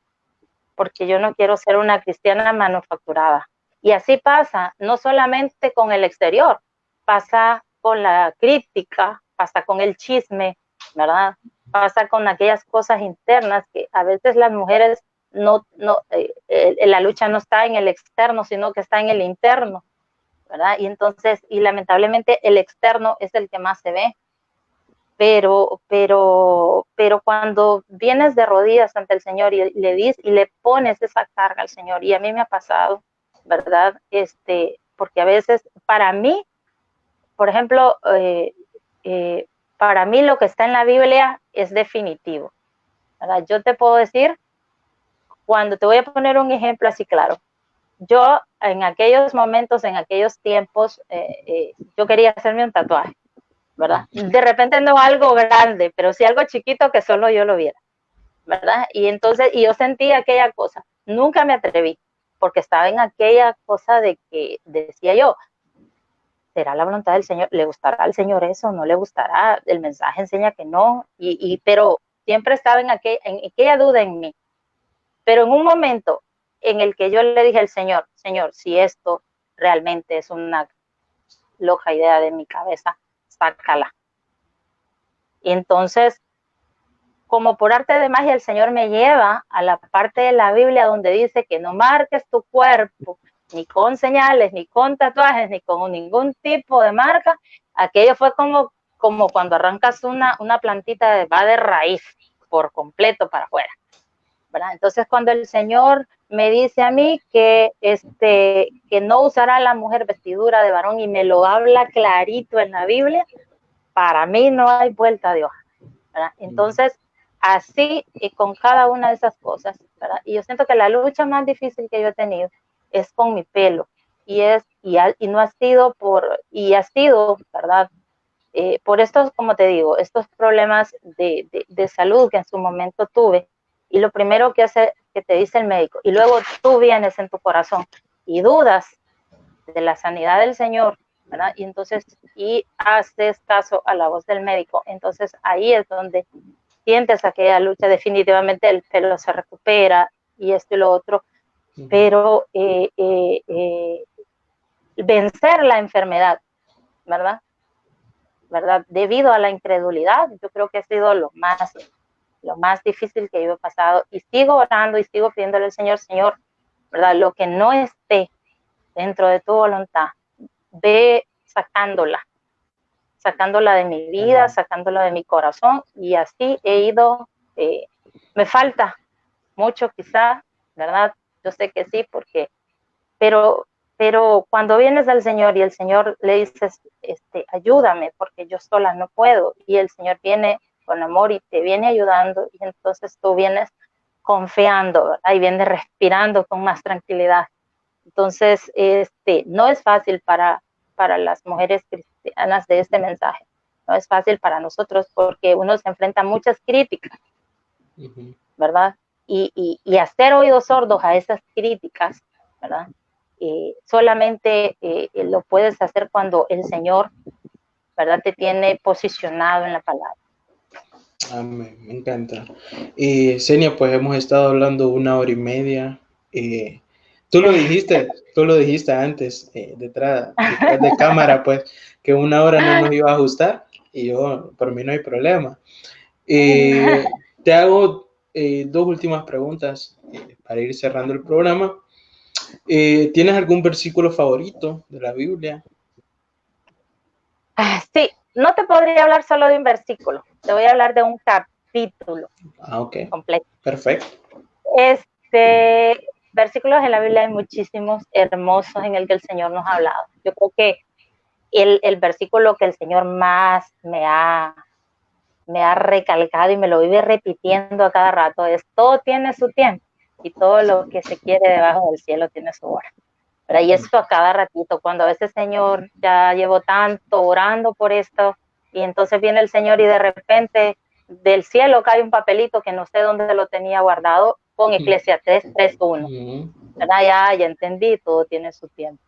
porque yo no quiero ser una cristiana manufacturada. Y así pasa, no solamente con el exterior, pasa con la crítica, pasa con el chisme, ¿verdad? Pasa con aquellas cosas internas que a veces las mujeres la lucha no está en el externo, sino que está en el interno, ¿verdad? Y entonces, y lamentablemente el externo es el que más se ve. Pero cuando vienes de rodillas ante el Señor y le pones esa carga al Señor, y a mí me ha pasado, ¿verdad? Porque a veces, para mí, por ejemplo, para mí lo que está en la Biblia es definitivo, ¿verdad? Yo te puedo decir, cuando te voy a poner un ejemplo así claro, yo en aquellos momentos, en aquellos tiempos, yo quería hacerme un tatuaje, ¿verdad? De repente no algo grande, pero sí algo chiquito que solo yo lo viera, ¿verdad? Y entonces, y yo sentí aquella cosa, nunca me atreví, porque estaba en aquella cosa de que decía yo, ¿será la voluntad del Señor? ¿Le gustará al Señor eso? ¿No le gustará? El mensaje enseña que no, pero siempre estaba en aquella duda en mí. Pero en un momento en el que yo le dije al Señor, Señor, si esto realmente es una loca idea de mi cabeza, sácala. Y entonces, como por arte de magia, el Señor me lleva a la parte de la Biblia donde dice que no marques tu cuerpo ni con señales, ni con tatuajes, ni con ningún tipo de marca. Aquello fue como cuando arrancas una plantita, va de raíz por completo para afuera, ¿verdad? Entonces, cuando el Señor me dice a mí que no usará la mujer vestidura de varón y me lo habla clarito en la Biblia, para mí no hay vuelta de hoja, ¿verdad? Entonces, así con cada una de esas cosas, ¿verdad? Y yo siento que la lucha más difícil que yo he tenido es con mi pelo, y no ha sido ha sido, ¿verdad? Por estos, como te digo, estos problemas de salud que en su momento tuve, y lo primero que te dice el médico, y luego tú vienes en tu corazón y dudas de la sanidad del Señor, ¿verdad? Y entonces, y haces caso a la voz del médico, entonces ahí es donde sientes aquella lucha. Definitivamente el pelo se recupera y esto y lo otro, pero vencer la enfermedad, ¿verdad? Debido a la incredulidad, yo creo que ha sido lo más difícil que yo he pasado, y sigo orando y sigo pidiéndole al Señor, ¿verdad? Lo que no esté dentro de tu voluntad, ve sacándola de mi vida, sacándola de mi corazón, y así he ido. Me falta mucho quizá, ¿verdad? Yo sé que sí, pero cuando vienes al Señor y el Señor le dices, ayúdame, porque yo sola no puedo, y el Señor viene con amor y te viene ayudando, y entonces tú vienes confiando, ¿verdad? Y vienes respirando con más tranquilidad. Entonces, no es fácil para las mujeres cristianas de este mensaje, no es fácil para nosotros porque uno se enfrenta a muchas críticas, ¿verdad? Y hacer oídos sordos a esas críticas, ¿verdad? Solamente lo puedes hacer cuando el Señor, ¿verdad?, te tiene posicionado en la palabra. Amén, me encanta. Senia, pues hemos estado hablando 1 hora y media. Tú lo dijiste antes, detrás de cámara, pues, que 1 hora no nos iba a ajustar, y yo, por mí no hay problema. Te hago 2 últimas preguntas para ir cerrando el programa. ¿Tienes algún versículo favorito de la Biblia? Sí, no te podría hablar solo de un versículo, te voy a hablar de un capítulo Ok, completo. perfecto. Versículos en la Biblia hay muchísimos hermosos en el que el Señor nos ha hablado. Yo creo que el versículo que el Señor más me ha recalcado y me lo vive repitiendo a cada rato es: todo tiene su tiempo y todo lo que se quiere debajo del cielo tiene su hora. Pero y esto a cada ratito, cuando a veces, Señor, ya llevo tanto orando por esto, y entonces viene el Señor y de repente del cielo cae un papelito que no sé dónde lo tenía guardado, con Eclesiastés 3:1. ¿Verdad? Ya entendí, todo tiene su tiempo.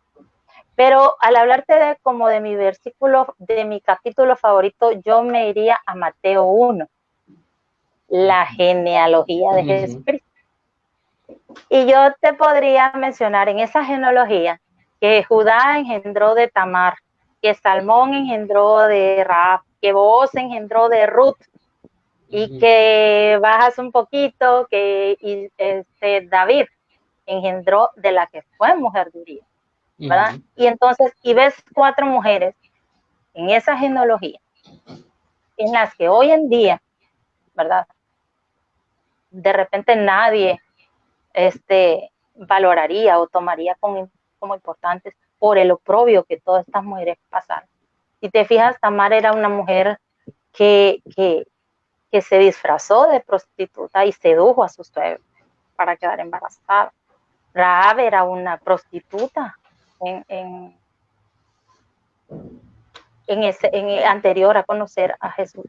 Pero al hablarte de mi versículo, de mi capítulo favorito, yo me iría a Mateo 1, la genealogía de Jesucristo. Y yo te podría mencionar en esa genealogía que Judá engendró de Tamar, que Salmón engendró de Raab, que Booz engendró de Ruth, y que bajas un poquito, que David engendró de la que fue mujer de Urías, ¿verdad? Y entonces, y ves 4 mujeres en esa genealogía, en las que hoy en día, ¿verdad?, de repente nadie valoraría o tomaría como importantes por el oprobio que todas estas mujeres pasaron. Si te fijas, Tamar era una mujer que se disfrazó de prostituta y sedujo a su suegro para quedar embarazada. Rahab era una prostituta anterior a conocer a Jesús,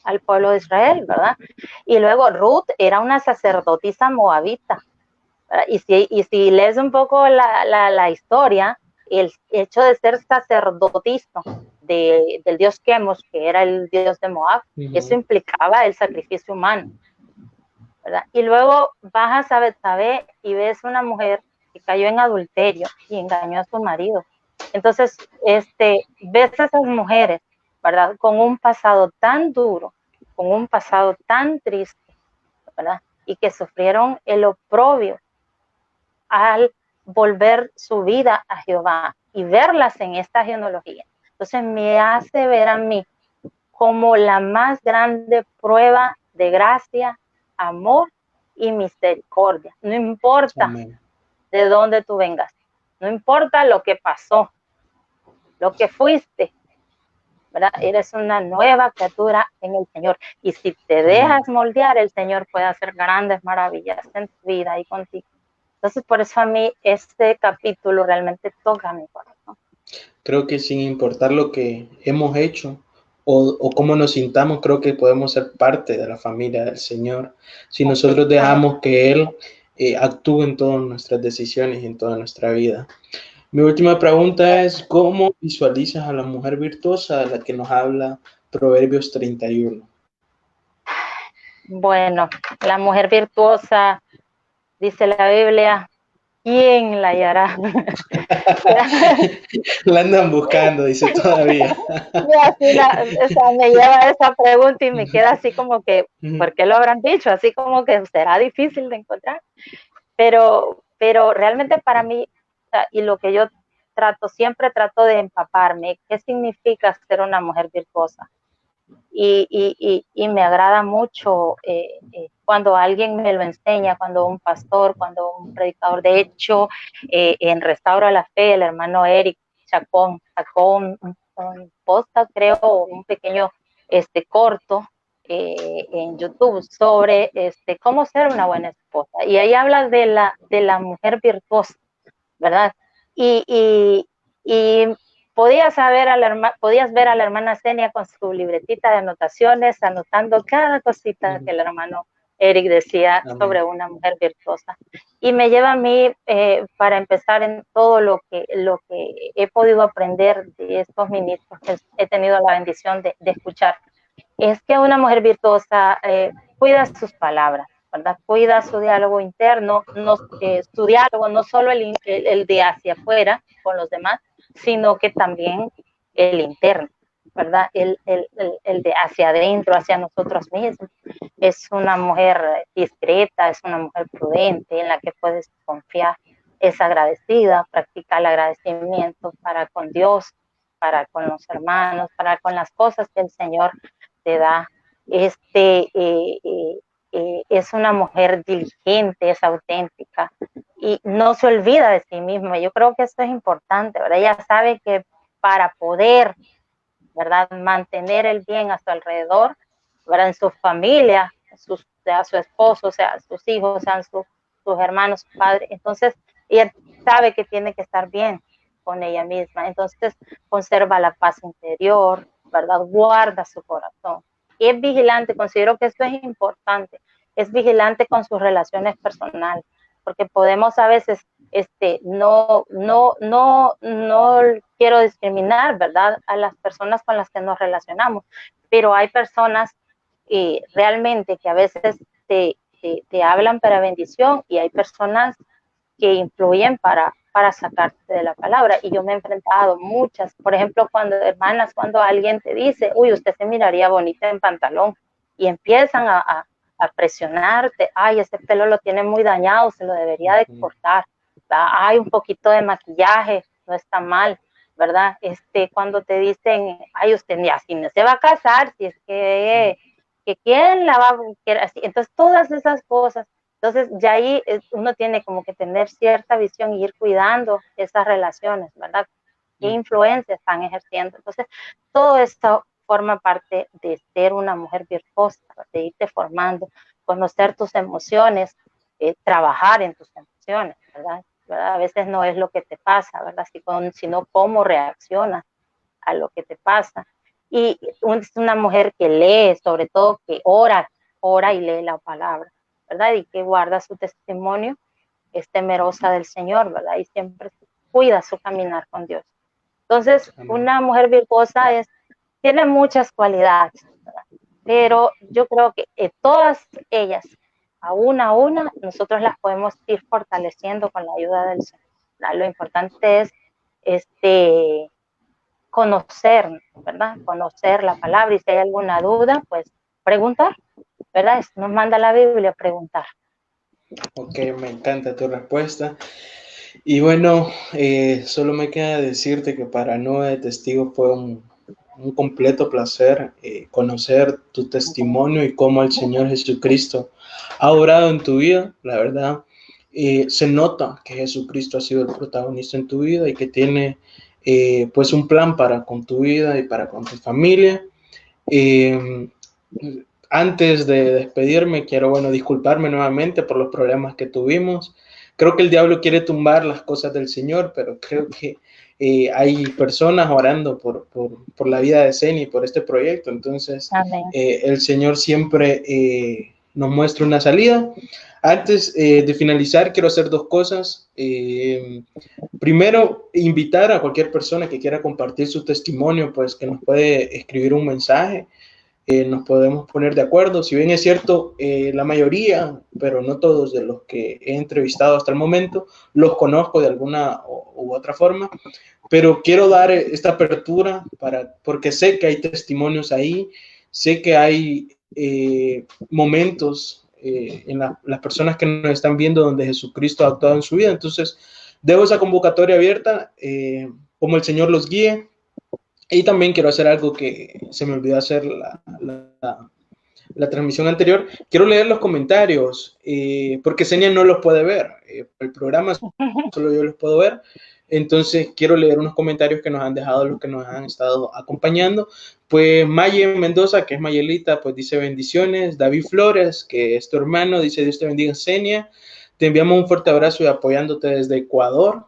al pueblo de Israel, ¿verdad? Y luego Ruth era una sacerdotisa moabita. Y si lees un poco la historia, el hecho de ser sacerdotisa del dios Chemos, que era el dios de Moab, eso implicaba el sacrificio humano, ¿verdad? Y luego bajas a Betsabé y ves una mujer que cayó en adulterio y engañó a su marido. Entonces, ves a esas mujeres, ¿verdad?, con un pasado tan duro, con un pasado tan triste, ¿verdad?, y que sufrieron el oprobio al volver su vida a Jehová, y verlas en esta genealogía. Entonces me hace ver a mí como la más grande prueba de gracia, amor y misericordia. No importa Amén. de dónde tú vengas, no importa lo que pasó, lo que fuiste, ¿verdad? Eres una nueva criatura en el Señor. Y si te dejas moldear, el Señor puede hacer grandes maravillas en tu vida y contigo. Entonces, por eso a mí este capítulo realmente toca mi corazón. Creo que sin importar lo que hemos hecho o cómo nos sintamos, creo que podemos ser parte de la familia del Señor si nosotros dejamos que Él actúe en todas nuestras decisiones y en toda nuestra vida. Mi última pregunta es: ¿cómo visualizas a la mujer virtuosa de la que nos habla Proverbios 31? Bueno, la mujer virtuosa, dice la Biblia, ¿quién la hallará? La andan buscando, dice todavía. Me lleva a esa pregunta y me queda así como que, ¿por qué lo habrán dicho? Así como que será difícil de encontrar. Pero realmente para mí, y lo que yo siempre trato de empaparme, ¿qué significa ser una mujer virtuosa? Y me agrada mucho cuando alguien me lo enseña, cuando un pastor, cuando un predicador. De hecho, en Restaura la Fe, el hermano Eric Chacón sacó un podcast, creo, un pequeño corto en YouTube sobre cómo ser una buena esposa. Y ahí habla de la mujer virtuosa, ¿verdad? Y podías ver a la hermana Senia con su libretita de anotaciones, anotando cada cosita que el hermano Eric decía sobre una mujer virtuosa. Y me lleva a mí, para empezar, en todo lo que he podido aprender de estos ministros que he tenido la bendición de escuchar, es que una mujer virtuosa cuida sus palabras, ¿verdad? Cuida su diálogo interno, su diálogo no solo el de hacia afuera con los demás, sino que también el interno, ¿verdad? El de hacia adentro, hacia nosotros mismos. Es una mujer discreta, es una mujer prudente en la que puedes confiar, es agradecida, practica el agradecimiento para con Dios, para con los hermanos, para con las cosas que el Señor te da. Es una mujer diligente, es auténtica y no se olvida de sí misma. Yo creo que esto es importante, ¿verdad? Ella sabe que para poder, ¿verdad?, mantener el bien a su alrededor, ¿verdad?, en su familia, sea su esposo, sea sus hijos, sean sus hermanos, su padre, entonces ella sabe que tiene que estar bien con ella misma, entonces conserva la paz interior, ¿verdad?, guarda su corazón. Y es vigilante, considero que esto es importante, es vigilante con sus relaciones personales, porque podemos a veces, no quiero discriminar, ¿verdad?, a las personas con las que nos relacionamos, pero hay personas realmente que a veces te hablan para bendición y hay personas que influyen para sacarte de la palabra. Y yo me he enfrentado muchas, por ejemplo, cuando alguien te dice, uy, usted se miraría bonita en pantalón, y empiezan a presionarte, ay, ese pelo lo tiene muy dañado, se lo debería de cortar, hay un poquito de maquillaje, no está mal, ¿verdad? Cuando te dicen, ay, usted ni así no se va a casar, si es que quién la va a querer así. Entonces, todas esas cosas. Entonces, ya ahí uno tiene como que tener cierta visión y ir cuidando esas relaciones, ¿verdad? ¿Qué influencia están ejerciendo? Entonces, todo esto forma parte de ser una mujer virtuosa, de irte formando, conocer tus emociones, trabajar en tus emociones, ¿verdad? A veces no es lo que te pasa, ¿verdad? Sino cómo reaccionas a lo que te pasa. Y es una mujer que lee, sobre todo que ora y lee la palabra, ¿verdad? Y que guarda su testimonio, es temerosa del Señor, ¿verdad? Y siempre cuida su caminar con Dios. Entonces, una mujer virtuosa tiene muchas cualidades, ¿verdad? Pero yo creo que todas ellas, a una, nosotros las podemos ir fortaleciendo con la ayuda del Señor, ¿verdad? Lo importante es conocer, ¿verdad? Conocer la palabra, y si hay alguna duda, pues preguntar, ¿verdad? Nos manda la Biblia preguntar. Ok, me encanta tu respuesta. Y bueno, solo me queda decirte que para Noé Testigo fue un completo placer conocer tu testimonio y cómo el Señor Jesucristo ha obrado en tu vida. La verdad, se nota que Jesucristo ha sido el protagonista en tu vida y que tiene pues un plan para con tu vida y para con tu familia. Antes de despedirme, quiero, disculparme nuevamente por los problemas que tuvimos. Creo que el diablo quiere tumbar las cosas del Señor, pero creo que hay personas orando por la vida de Senia y por este proyecto. Entonces, el Señor siempre nos muestra una salida. Antes de finalizar, quiero hacer dos cosas. Primero, invitar a cualquier persona que quiera compartir su testimonio, pues que nos puede escribir un mensaje. Nos podemos poner de acuerdo. Si bien es cierto, la mayoría, pero no todos de los que he entrevistado hasta el momento, los conozco de alguna u otra forma, pero quiero dar esta apertura porque sé que hay testimonios ahí, sé que hay momentos en las personas que nos están viendo donde Jesucristo ha actuado en su vida. Entonces, dejo esa convocatoria abierta, como el Señor los guíe. Y también quiero hacer algo que se me olvidó hacer la transmisión anterior. Quiero leer los comentarios, porque Senia no los puede ver. El programa solo yo los puedo ver. Entonces quiero leer unos comentarios que nos han dejado los que nos han estado acompañando. Pues Maye Mendoza, que es Mayelita, pues dice bendiciones. David Flores, que es tu hermano, dice Dios te bendiga, Senia. Te enviamos un fuerte abrazo y apoyándote desde Ecuador.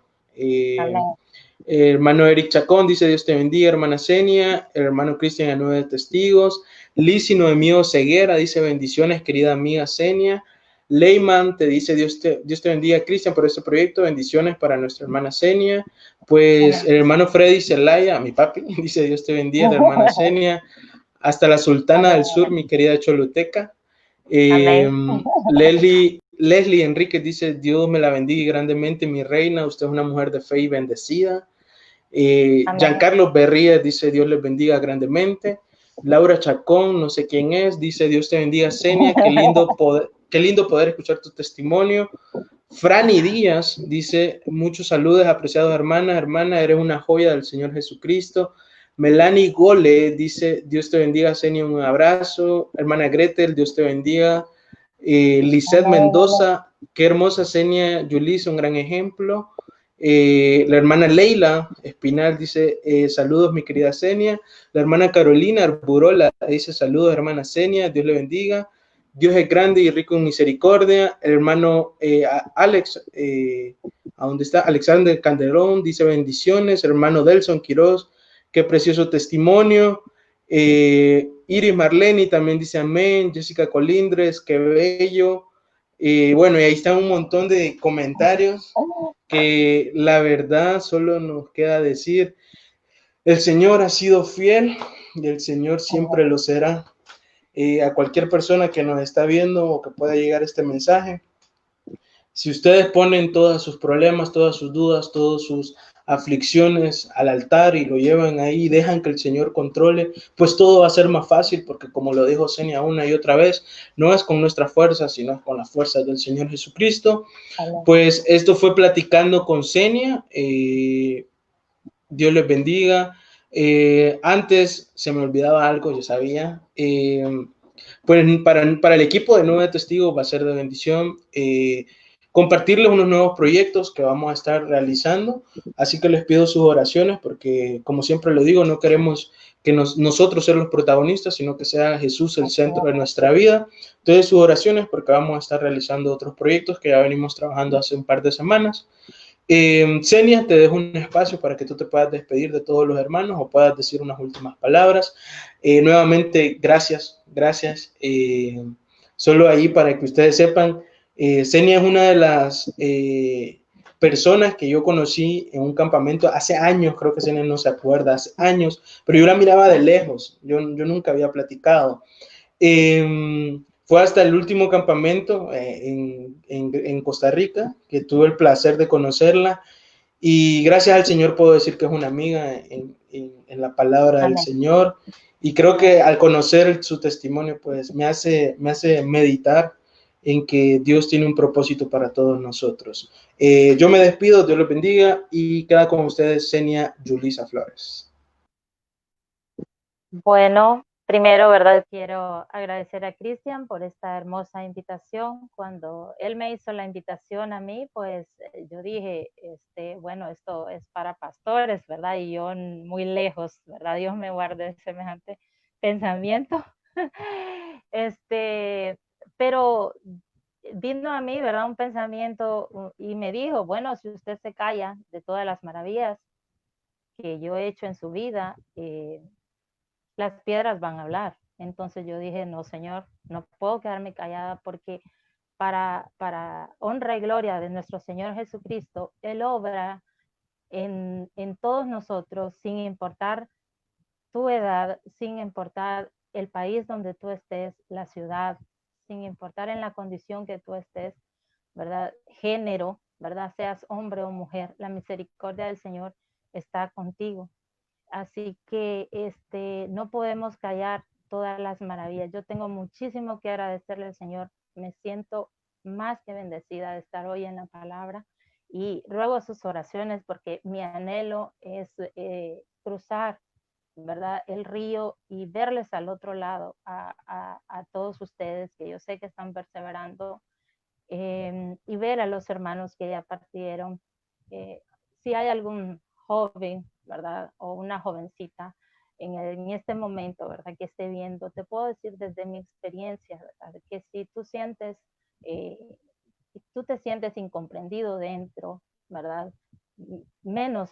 Hermano Eric Chacón dice, Dios te bendiga, hermana Senia. El hermano Cristian Anuel de Testigos. Lizzy Noemío Ceguera dice, bendiciones, querida amiga Senia. Leyman te dice, Dios te bendiga, Cristian, por este proyecto. Bendiciones para nuestra hermana Senia. Pues el hermano Freddy Zelaya, mi papi, dice, Dios te bendiga, la hermana Senia. Hasta la Sultana del Sur, mi querida Choluteca. Leslie Enríquez dice, Dios me la bendiga grandemente, mi reina. Usted es una mujer de fe y bendecida. Giancarlo Berrías dice, Dios les bendiga grandemente. Laura Chacón, no sé quién es, dice, Dios te bendiga, Senia. Qué lindo poder escuchar tu testimonio. Franny Díaz dice, muchos saludos, apreciados hermanas, hermana, eres una joya del Señor Jesucristo. Melanie Gole dice, Dios te bendiga, Senia, un abrazo. Hermana Gretel, Dios te bendiga. Lisette Mendoza, qué hermosa Senia, Yulisa, un gran ejemplo. La hermana Leila Espinal dice, saludos mi querida Senia. La hermana Carolina Arburola dice, saludos hermana Senia, Dios le bendiga. Dios es grande y rico en misericordia. El hermano Alex, ¿a dónde está? Alexander Calderón dice bendiciones. Hermano Delson Quiroz, qué precioso testimonio. Iris Marleni también dice amén. Jessica Colindres, qué bello. Bueno, y ahí están un montón de comentarios que la verdad solo nos queda decir, el Señor ha sido fiel y el Señor siempre lo será. A cualquier persona que nos está viendo o que pueda llegar este mensaje, si ustedes ponen todos sus problemas, todas sus dudas, todas sus aflicciones al altar y lo llevan ahí y dejan que el Señor controle, pues todo va a ser más fácil, porque como lo dijo Senia una y otra vez, no es con nuestra fuerza, sino con la fuerza del Señor Jesucristo. Pues esto fue Platicando con Senia. Dios les bendiga. Antes se me olvidaba algo, yo sabía. Pues para el equipo de Nueve Testigos va a ser de bendición compartirles unos nuevos proyectos que vamos a estar realizando. Así que les pido sus oraciones porque, como siempre lo digo, no queremos que nosotros ser los protagonistas, sino que sea Jesús el centro de nuestra vida. Entonces, sus oraciones porque vamos a estar realizando otros proyectos que ya venimos trabajando hace un par de semanas. Senia, te dejo un espacio para que tú te puedas despedir de todos los hermanos o puedas decir unas últimas palabras. Nuevamente, gracias. Solo ahí para que ustedes sepan, Senia es una de las personas que yo conocí en un campamento hace años, creo que Senia no se acuerda, hace años, pero yo la miraba de lejos, yo nunca había platicado. Fue hasta el último campamento en Costa Rica que tuve el placer de conocerla y gracias al Señor puedo decir que es una amiga en la palabra del Señor y creo que al conocer su testimonio pues me hace meditar en que Dios tiene un propósito para todos nosotros. Yo me despido, Dios los bendiga y queda con ustedes Senia Yulisa Flores. Bueno, primero, ¿verdad? Quiero agradecer a Cristian por esta hermosa invitación. Cuando él me hizo la invitación a mí, pues yo dije, bueno, esto es para pastores, ¿verdad? Y yo muy lejos, ¿verdad? Dios me guarde de semejante pensamiento. Pero vino a mí, ¿verdad? Un pensamiento y me dijo, bueno, si usted se calla de todas las maravillas que yo he hecho en su vida, las piedras van a hablar. Entonces yo dije, no, Señor, no puedo quedarme callada porque para honra y gloria de nuestro Señor Jesucristo, Él obra en todos nosotros, sin importar tu edad, sin importar el país donde tú estés, la ciudad, sin importar en la condición que tú estés, ¿verdad? Género, ¿verdad? Seas hombre o mujer, la misericordia del Señor está contigo. Así que no podemos callar todas las maravillas. Yo tengo muchísimo que agradecerle al Señor. Me siento más que bendecida de estar hoy en la palabra y ruego sus oraciones porque mi anhelo es cruzar, ¿verdad?, el río y verles al otro lado a todos ustedes que yo sé que están perseverando y ver a los hermanos que ya partieron. Si hay algún joven, ¿verdad? O una jovencita en este momento, ¿verdad? Que esté viendo, te puedo decir desde mi experiencia, ¿verdad? Que si tú sientes, tú te sientes incomprendido dentro, ¿verdad? Menos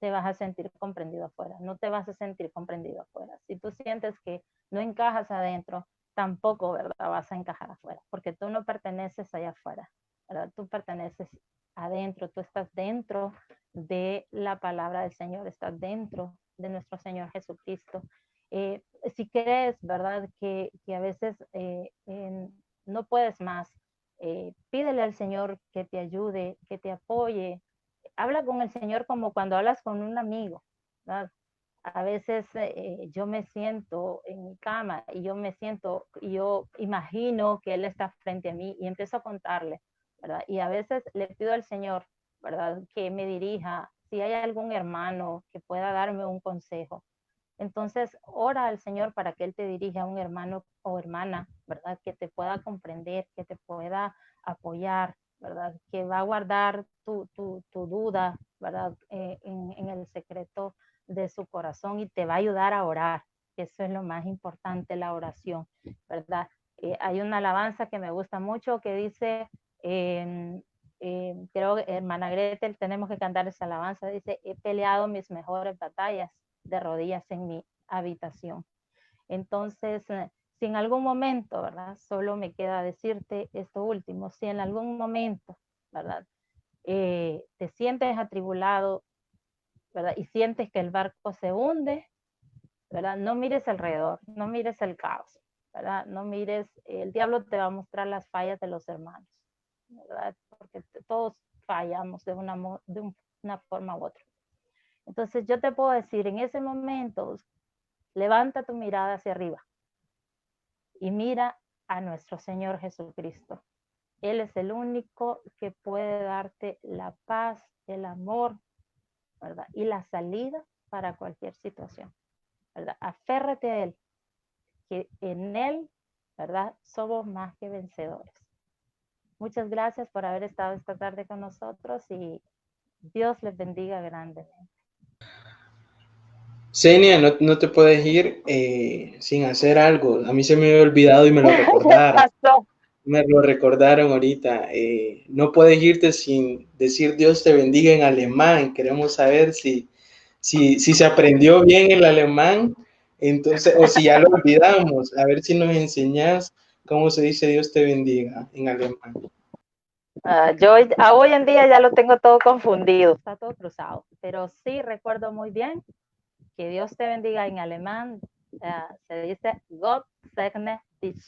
te vas a sentir comprendido afuera, no te vas a sentir comprendido afuera. Si tú sientes que no encajas adentro, tampoco, ¿verdad? Vas a encajar afuera, porque tú no perteneces allá afuera, ¿verdad? Tú perteneces adentro, tú estás dentro de la palabra del Señor, estás dentro de nuestro Señor Jesucristo. Si crees, ¿verdad? Que a veces no puedes más, pídele al Señor que te ayude, que te apoye. Habla con el Señor como cuando hablas con un amigo, ¿verdad? A veces yo me siento en mi cama y yo imagino que Él está frente a mí y empiezo a contarle, ¿verdad? Y a veces le pido al Señor, ¿verdad? Que me dirija, si hay algún hermano que pueda darme un consejo. Entonces, ora al Señor para que Él te dirija a un hermano o hermana, ¿verdad? Que te pueda comprender, que te pueda apoyar, ¿verdad? Que va a guardar tu duda, ¿verdad? En el secreto de su corazón y te va a ayudar a orar. Eso es lo más importante, la oración, ¿verdad? Hay una alabanza que me gusta mucho que dice, creo que hermana Gretel, tenemos que cantar esa alabanza, dice, he peleado mis mejores batallas de rodillas en mi habitación. Entonces, si en algún momento, ¿verdad? Solo me queda decirte esto último, si en algún momento, ¿verdad? Te sientes atribulado, ¿verdad? Y sientes que el barco se hunde, ¿verdad? No mires alrededor, no mires el caos, ¿verdad? No mires, el diablo te va a mostrar las fallas de los hermanos, ¿verdad? Porque todos fallamos de una forma u otra. Entonces yo te puedo decir, en ese momento, levanta tu mirada hacia arriba y mira a nuestro Señor Jesucristo. Él es el único que puede darte la paz, el amor, ¿verdad? Y la salida para cualquier situación, ¿verdad? Aférrate a Él, que en Él, ¿verdad? Somos más que vencedores. Muchas gracias por haber estado esta tarde con nosotros y Dios les bendiga grandemente. Xenia, no te puedes ir sin hacer algo. A mí se me había olvidado y me lo recordaron. Me lo recordaron ahorita. No puedes irte sin decir Dios te bendiga en alemán. Queremos saber si se aprendió bien el alemán, entonces, o si ya lo olvidamos. A ver si nos enseñas cómo se dice Dios te bendiga en alemán. Yo hoy en día ya lo tengo todo confundido, está todo cruzado, pero sí recuerdo muy bien que Dios te bendiga en alemán, se dice Gott segne dich.